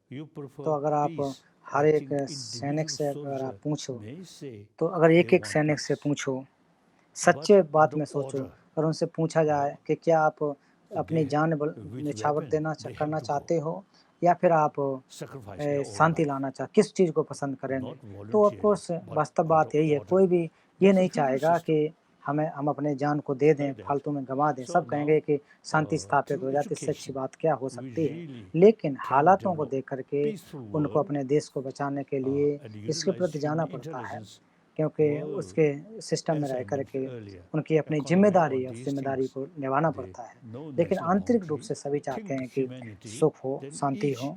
you prefer तो अगर आप peace? हर I एक think सैनिक individual से अगर आप soldier पूछो, may say तो अगर they एक want सैनिक से peace, पूछो, but सच्चे बात under में सोचो order, और उनसे पूछा जाए कि क्या आप अपनी they जान with निछावर weapon देना they have करना to go चाहते हो या फिर आप sacrifice their own Shanti life, लाना किस चीज़ को पसंद करेंगे। not तो ऑफ voluntarily कोर्स but वास्तव under बात यही है, order. कोई भी ये That's a नहीं feudal चाहेगा system कि हम अपने जान को दे दें, like that. फालतू में गंवा दें। So सब कहेंगे now कि शांति स्थापित through हो जाती, इससे अच्छी education, बात क्या हो we सकती है। really लेकिन can हालातों को develop देख करके peaceful उनको world अपने देश को बचाने के लिए and इसके utilize प्रति जाना human पड़ता है, intelligence. क्योंकि Well, उसके सिस्टम में as रह I करके mentioned earlier, उनकी अपनी economy, जिम्मेदारी all है, उस these जिम्मेदारी things, को निभाना they पड़ता है। no लेकिन national आंतरिक रूप boundary, से सभी चाहते think हैं कि humanity, सुख हो, then शांति each हो।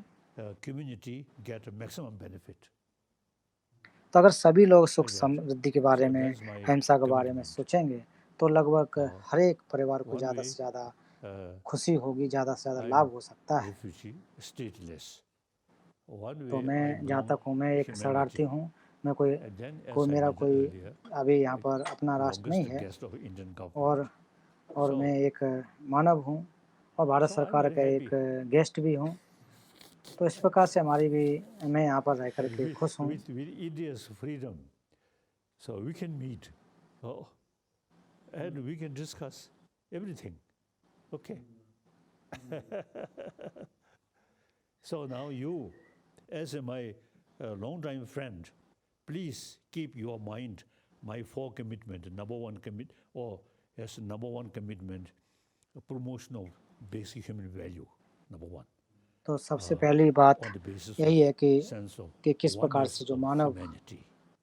community get a maximum benefit. तो अगर सभी लोग सुख Like that. समृद्धि के बारे So में, that's my अहिंसा के बारे में commitment. सोचेंगे तो लगभग हर एक परिवार को One ज़्यादा way, से ज़्यादा uh, खुशी होगी, ज़्यादा से ज़्यादा I'm लाभ हो सकता है। refugee, stateless. One तो way I मैं जहाँ belong तक हूँ, मैं एक humanity. शरणार्थी हूँ। मैं कोई And then, as कोई I मेरा mentioned कोई earlier, अभी यहाँ पर अपना राष्ट्र नहीं longest है guest of Indian government. और So, मैं एक मानव हूँ और भारत so I'm सरकार very का happy. एक गेस्ट भी हूँ। तो इस प्रकार से हमारी भी, मैं यहाँ पर रह कर के खुश हूँ। With India's freedom, so we can meet, and we can discuss everything. Okay. So now you, as my long-time friend, please keep your mind my four commitment. Number one number one commitment, promotion of basic human value. Number one. तो सबसे पहली बात On the basis यही है sense of कि किस प्रकार oneness से जो of मानव humanity,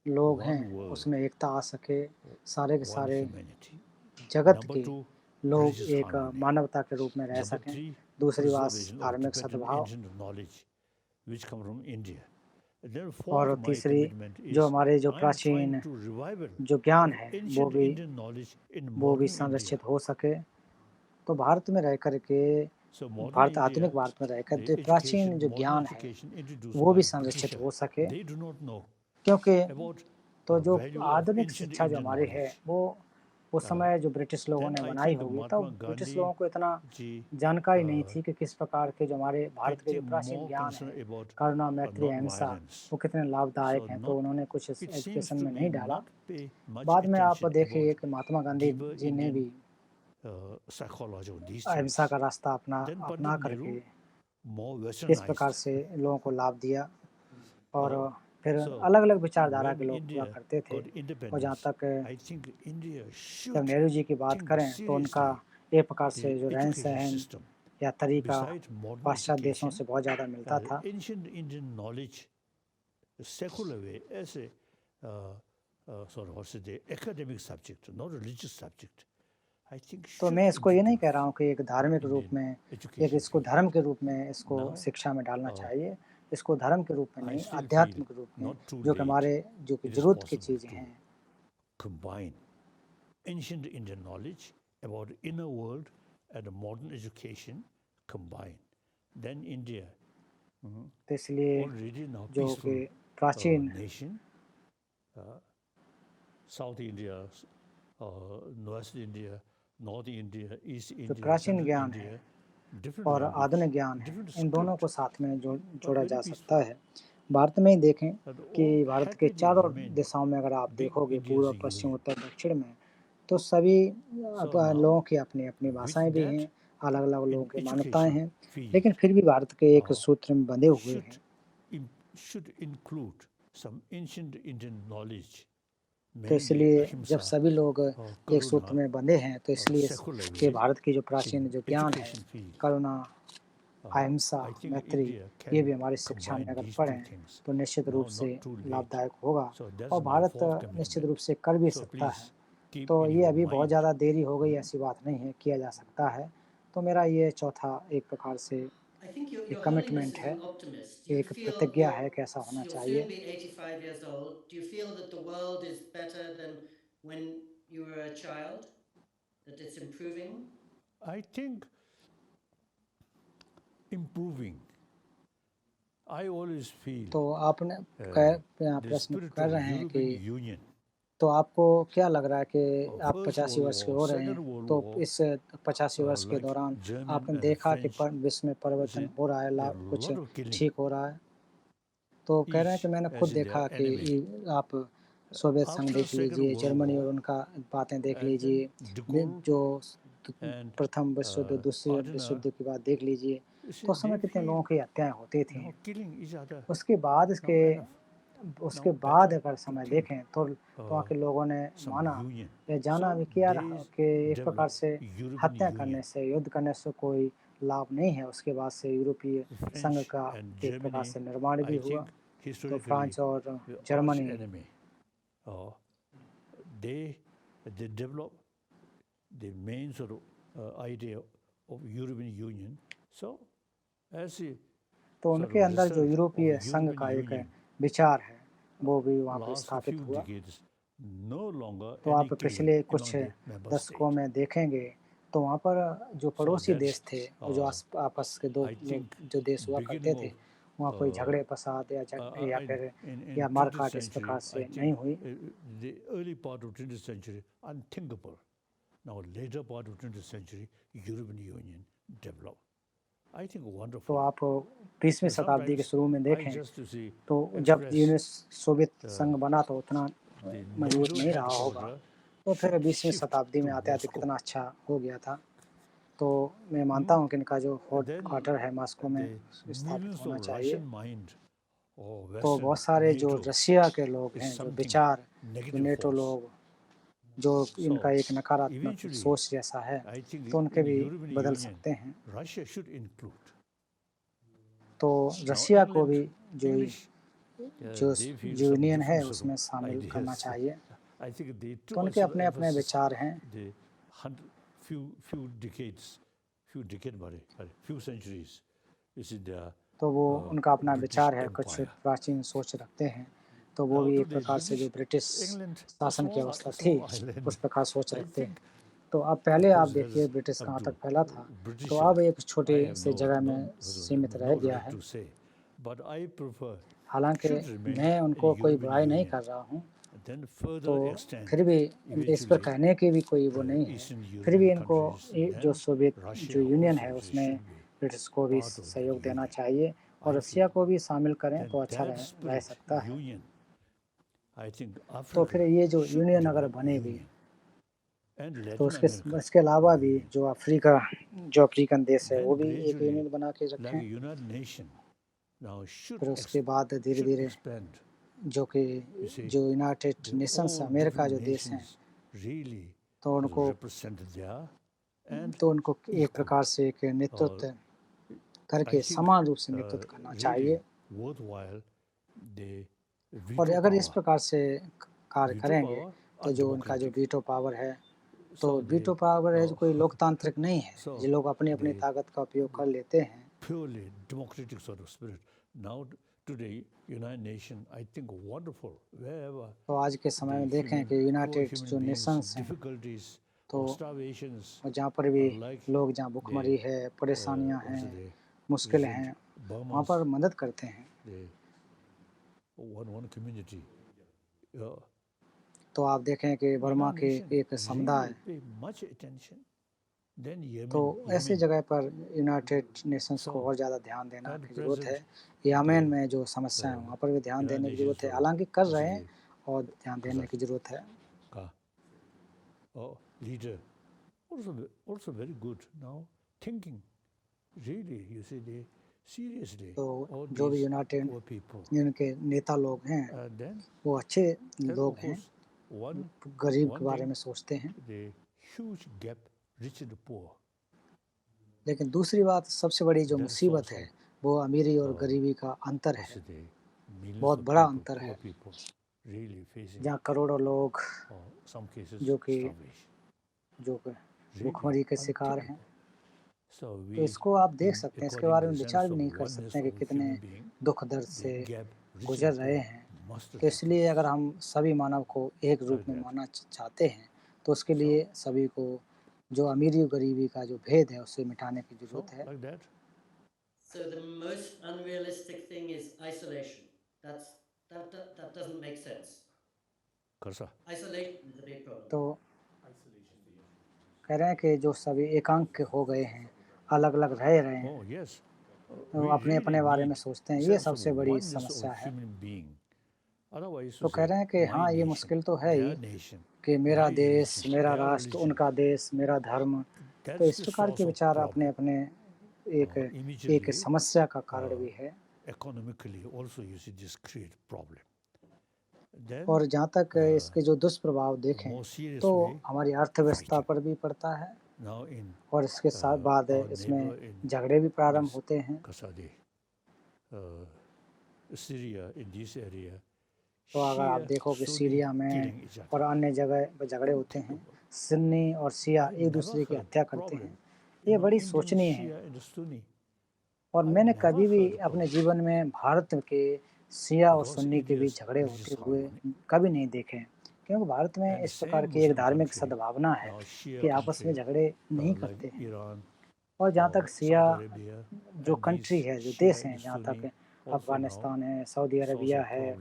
लोग one हैं world, उसमें एकता आ सके, सारे के one सारे humanity. जगत Number के two, लोग religious एक harmony. मानवता के रूप में रह Number सकें। three, दूसरी बात preservation of धार्मिक Tibetan सद्भाव, ancient knowledge which come from India. Then और fourth, my तीसरी commitment जो is हमारे जो I am प्राचीन trying to revival जो ज्ञान of है ancient Indian knowledge in वो भी modern India. संरक्षित हो सके। तो भारत में रह कर के So modern भारत India, आधुनिक भारत में रहकर the जो प्राचीन education, जो modern ज्ञान है education introduced वो by भी संरक्षित Britisher, हो सके, they do not know क्योंकि about तो the जो value of आधुनिक ancient शिक्षा जो Indian हमारी है knowledge. वो उस समय जो ब्रिटिश लोगों Then ने I बनाई think होगी, तो Mahatma ब्रिटिश Gandhi लोगों को इतना ji, जानकारी नहीं थी कि किस प्रकार के जो हमारे I भारत के जो think प्राचीन more ज्ञान concerned है, about करुणा, मैत्री, अहिंसा, non-violence. वो कितने लाभदायक So हैं, तो not, उन्होंने कुछ इस it seems एजुकेशन to में be नहीं डाला। not pay much बाद में आप attention देखिए about कि महात्मा गांधी deeper जी ने Indian भी psychology on these अहिंसा things. का रास्ता अपना Then अपना Pandit करके Nehru more किस प्रकार westernized. से लोगों को लाभ दिया, और Oh, फिर so अलग अलग विचारधारा when के लोग हुआ India करते थे। got और जहाँ independence, तक I think India जब should नेहरू जी की बात think करें तो उनका seriously एक प्रकार से the जो रहन education सहन system. या तरीका Besides modern पाश्चात्य देशों education, से बहुत ज़्यादा मिलता था। ancient Indian knowledge, the secular way, as a sort of what's it, the academic subject, not religious subject. I think तो should मैं इसको ये नहीं introduce कह रहा हूँ कि एक धार्मिक रूप Indian में, एक education इसको field. धर्म के रूप में इसको Now, शिक्षा में डालना चाहिए, इसको धर्म के रूप में I नहीं, still feel आध्यात्मिक रूप में, not too जो कि late. हमारे जो कि It is जरूरत की possible चीज़ें to हैं। combine ancient Indian knowledge about the inner world and the modern education combined. Then India, तो इसलिए already now जो peaceful कि प्राचीन nation, South India, West India, North India, East India, प्राचीन Central ज्ञान India, है different और language, आधुनिक ज्ञान है, different इन दोनों script, को साथ में जोड़ा very जा peaceful. सकता है। भारत में ही देखें And कि all भारत के happily चारों remain दिशाओं में अगर आप big देखोगे, India's पूर्व, पश्चिम, union. उत्तर, दक्षिण में, तो सभी So now, लोगों की अपनी अपनी with भाषाएं भी that, हैं, अलग अलग लोगों in की मान्यताएं education हैं, field, लेकिन फिर भी भारत के एक सूत्र में बंधे हुए हैं। should include some ancient Indian knowledge. तो इसलिए जब अहिंसा, सभी लोग एक सूत्र में बंधे हैं, तो इसलिए secular कि way भारत की जो प्राचीन in जो ज्ञान है, education field, करुणा, अहिंसा, I think मैत्री, India ये can भी हमारी शिक्षा में combine अगर these two पढ़ें things. तो निश्चित Now, रूप not से too late. लाभदायक होगा, So that's और my भारत fourth निश्चित commitment. रूप से कर भी So सकता है। please keep तो in ये your अभी बहुत mind. ज़्यादा देरी हो गई ऐसी बात नहीं है, किया जा सकता है। तो मेरा ये चौथा एक प्रकार से I think your एक Holiness कमिटमेंट is है, an optimist. Do you एक feel प्रतिज्ञा है कि ऐसा होना you'll चाहिए। soon be 85 years old? Do you feel that the world is better than when you were a child? That it's improving? I think improving. I always feel तो आपने the प्रश्न spirit कर of रहे हैं कि European Union. तो आपको क्या लग रहा है कि आप First 85 World वर्ष के War, हो रहे Second हैं, World तो War, इस 85 वर्ष के like दौरान German आपने and देखा कि French, विश्व में परिवर्तन see, हो रहा है, there are a कुछ lot of killing. ठीक हो रहा है। तो कह रहे हैं Each कि मैंने as खुद in their देखा कि enemy. आप सोवियत संघ After देख Second लीजिए, World जर्मनी War, और उनका बातें देख and लीजिए, then De Gaulle जो and प्रथम विश्व युद्ध, दूसरे विश्व Adenauer, युद्ध के बाद देख लीजिए, you see, तो उस समय they कितने feel लोगों की हत्याएं होती थी। now killing each other. उसके बाद Now इसके enough. उसके Now बाद better अगर to समय think देखें तो वहाँ के लोगों ने some माना union. या जाना So भी किया they रहा कि एक प्रकार developed से European हत्या Union. करने से, युद्ध करने से कोई लाभ नहीं है। उसके बाद से यूरोपीय संघ French का and एक प्रकार Germany, से निर्माण भी I हुआ। think तो historically, फ्रांस और the arch Germany enemy. They developed the main sort of idea of European Union. So, as a तो sort उनके of अंदर जो result यूरोपीय of संघ का European एक Union, विचार है वो भी वहाँ पर last स्थापित few हुआ। decades, no longer तो any आप killing पिछले among कुछ the member दशकों states. में देखेंगे तो वहाँ पर जो पड़ोसी that's, देश थे, वो जो आपस के दो I think जो देश हुआ करते beginning थे, of वहाँ कोई झगड़े फसाद या फिर या in मारकाट 20th इस प्रकार century, से I नहीं think हुई। the early part of 20th century, unthinkable. Now, later part of 20th century, European Union developed. I think तो wonderful. आप 20वीं शताब्दी के शुरू में I देखें just to see तो जब express सोवियत संघ बना तो उतना the मजबूत NATO नहीं रहा होगा, headquarter तो फिर 20वीं shift शताब्दी में to आते आते Moscow. कितना अच्छा हो गया था। तो मैं मानता हूँ कि इनका जो हेड Then क्वार्टर है मॉस्को में the स्थापित millions होना of चाहिए। Russian mind or तो Western बहुत सारे जो NATO रशिया के लोग is हैं, जो something विचार, जो negative नेटो force. लोग, जो इनका So एक नकारात्मक eventually, सोच जैसा है, I think तो उनके in भी European बदल Union, सकते हैं। Russia should include. तो Now रशिया को England, भी जो English, जो they feel जो some यूनियन है different उसमें शामिल करना ideas. चाहिए। I think they too तो much उनके अपने अपने emphasis विचार हैं। the few decades, few centuries. Is it the तो वो उनका अपना British विचार है, कुछ Empire? प्राचीन सोच रखते हैं। तो वो Now भी to एक the प्रकार से जो British ब्रिटिश England, a शासन की small, अवस्था थी, small island. उस प्रकार सोच I रखते हैं। think, तो अब of पहले आप course, that देखिए is ब्रिटिश up कहाँ to तक फैला था, तो Britisher. अब एक I छोटे have से जगह में सीमित रह no गया right है। to say, but I prefer हालांकि should remain मैं in उनको कोई European बुराई नहीं Union, कर रहा हूँ, and then तो further extend फिर भी इनके इस पर eventually कहने की भी कोई वो नहीं है। Eastern फिर भी European इनको countries, जो then सोवियत Russia जो यूनियन also है they उसमें should be ब्रिटिश को भी part of that सहयोग देना union. चाहिए, और I रशिया think को भी शामिल करें then तो अच्छा that रह spirit सकता है। union, I think तो फिर Africa ये जो should यूनियन अगर develop बने भी, union, and तो Latin America इसके अलावा भी जो अफ्रीकन देश है वो then भी एक gradually यूनियन बना के like a रखें। United Nation now should फिर उसके बाद धीरे धीरे expand. जो कि You see, जो United the Nations all America different जो देश हैं, nations really तो उनको represented there, and एक प्रकार से एक नेतृत्व करके I think समान रूप से नेतृत्व करना चाहिए। really worthwhile they और veto अगर इस power. प्रकार से कार्य Veto करेंगे power तो are जो उनका जो democratic. वीटो पावर है, तो So they वीटो पावर है जो कोई लोकतांत्रिक नहीं है, So ये लोग अपनी अपनी they- ताकत का उपयोग कर लेते हैं। purely democratic sort of spirit. Now today, United Nations, I think wonderful wherever तो आज के समय में the देखें human, कि poor यूनाइटेड human जो beings, नेशंस हैं, difficulties तो or starvations, और जहाँ पर भी like लोग जहाँ भुखमरी है, परेशानियाँ हैं, मुश्किल हैं, वहाँ पर मदद करते हैं। the one community. तो आप देखें कि बर्मा United के Nations एक समुदाय, really pay much attention. Then Yemen, तो ऐसी जगह पर यूनाइटेड नेशंस को और ज़्यादा ध्यान देना की ज़रूरत है। यमेन में जो समस्या है वहाँ पर भी ध्यान देने की ज़रूरत है, हालांकि कर रहे हैं और ध्यान देने की ज़रूरत है। leader also very good now thinking really you see they seriously तो all जो भी these यूनाइटेड poor people जिनके नेता लोग हैं then वो अच्छे then लोग of हैं, course गरीब one के बारे thing, में सोचते हैं। the huge gap rich and poor लेकिन दूसरी बात सबसे बड़ी जो That's मुसीबत है वो अमीरी और गरीबी का अंतर है, also the millions बहुत of बड़ा people, अंतर है, poor people really facing जहाँ करोड़ों लोग or some cases जो कि starvation जो कि really भुखमरी के शिकार हैं। unthinkable. So तो we इसको आप देख सकते हैं, इसके according बारे to में the विचार sense भी of नहीं कर oneness सकते हैं कि of कितने human being, दुख दर्द the से gap rich गुजर and रहे poor हैं। must तो इसलिए अगर हम सभी मानव को एक रूप में that. मानना चाहते हैं तो उसके लिए सभी को जो अमीरी और गरीबी का जो भेद है उसे मिटाने की जरूरत है। Like that. So the most unrealistic thing is isolation. That doesn't make sense. कैसा? Isolation is a big problem. तो कह रहे हैं कि जो सभी एकांक हो गए हैं, अलग अलग रह रहे हैं, Oh yes. तो अपने अपने बारे में सोचते हैं, ये सबसे बड़ी समस्या है। तो कह रहे हैं कि हाँ ये मुश्किल तो है ही कि मेरा देश, मेरा राष्ट्र, उनका देश, मेरा धर्म, तो इस प्रकार के विचार अपने अपने एक समस्या का कारण भी है। Economically also you see this create problem. और जहाँ तक इसके जो दुष्प्रभाव देखें तो हमारी अर्थव्यवस्था पर भी पड़ता है, और इसके साथ बाद इसमें झगड़े भी प्रारंभ होते हैं। तो अगर आप देखो कि सीरिया में और अन्य जगह झगड़े होते हैं, सुन्नी और शिया एक दूसरे की हत्या करते हैं, ये बड़ी शोचनीय है। और मैंने कभी भी अपने जीवन में भारत के शिया और सुन्नी के बीच झगड़े होते हुए कभी नहीं देखे, क्योंकि भारत में इस प्रकार की एक धार्मिक सद्भावना है कि आपस में झगड़े नहीं करते हैं। और जहाँ तक शिया जो कंट्री है, जो देश हैं, जहाँ तक अफगानिस्तान है, सऊदी अरबिया है,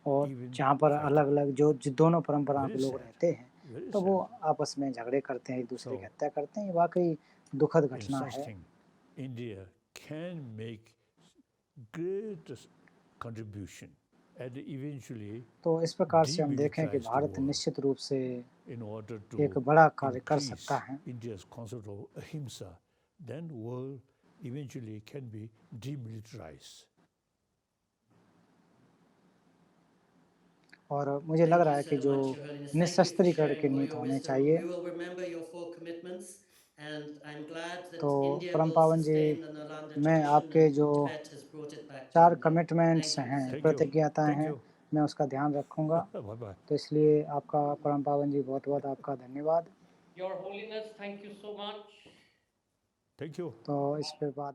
और जहाँ पर अलग अलग जो दोनों परंपराओं के लोग रहते हैं, तो वो आपस में झगड़े करते हैं, एक दूसरे की हत्या करते हैं। ये वाकई दुखद घटना है। India can make great contribution and eventually तो इस प्रकार से हम देखें कि भारत निश्चित रूप से एक बड़ा कार्य कर सकता है। India's concept of ahimsa, then world eventually can be demilitarized. और मुझे लग Thank रहा you है कि so जो much, Your Holiness. Thank you for निशस्त्रीकरण की sharing all नीति your होने wisdom. चाहिए। We will remember your 4 commitments, and I'm glad तो that India परम will पावन जी, sustain the Nalanda मैं tradition, आपके and जो Tibet has brought it back to 4 India. Commitments Thank you हैं, so much. Thank you. प्रतिज्ञाताएँ Thank हैं, you. मैं उसका ध्यान रखूँगा। Bye bye. तो इसलिए आपका परम पावन जी बहुत-बहुत आपका धन्यवाद। Your Holiness, thank you so much. Thank you. तो इस पे बाद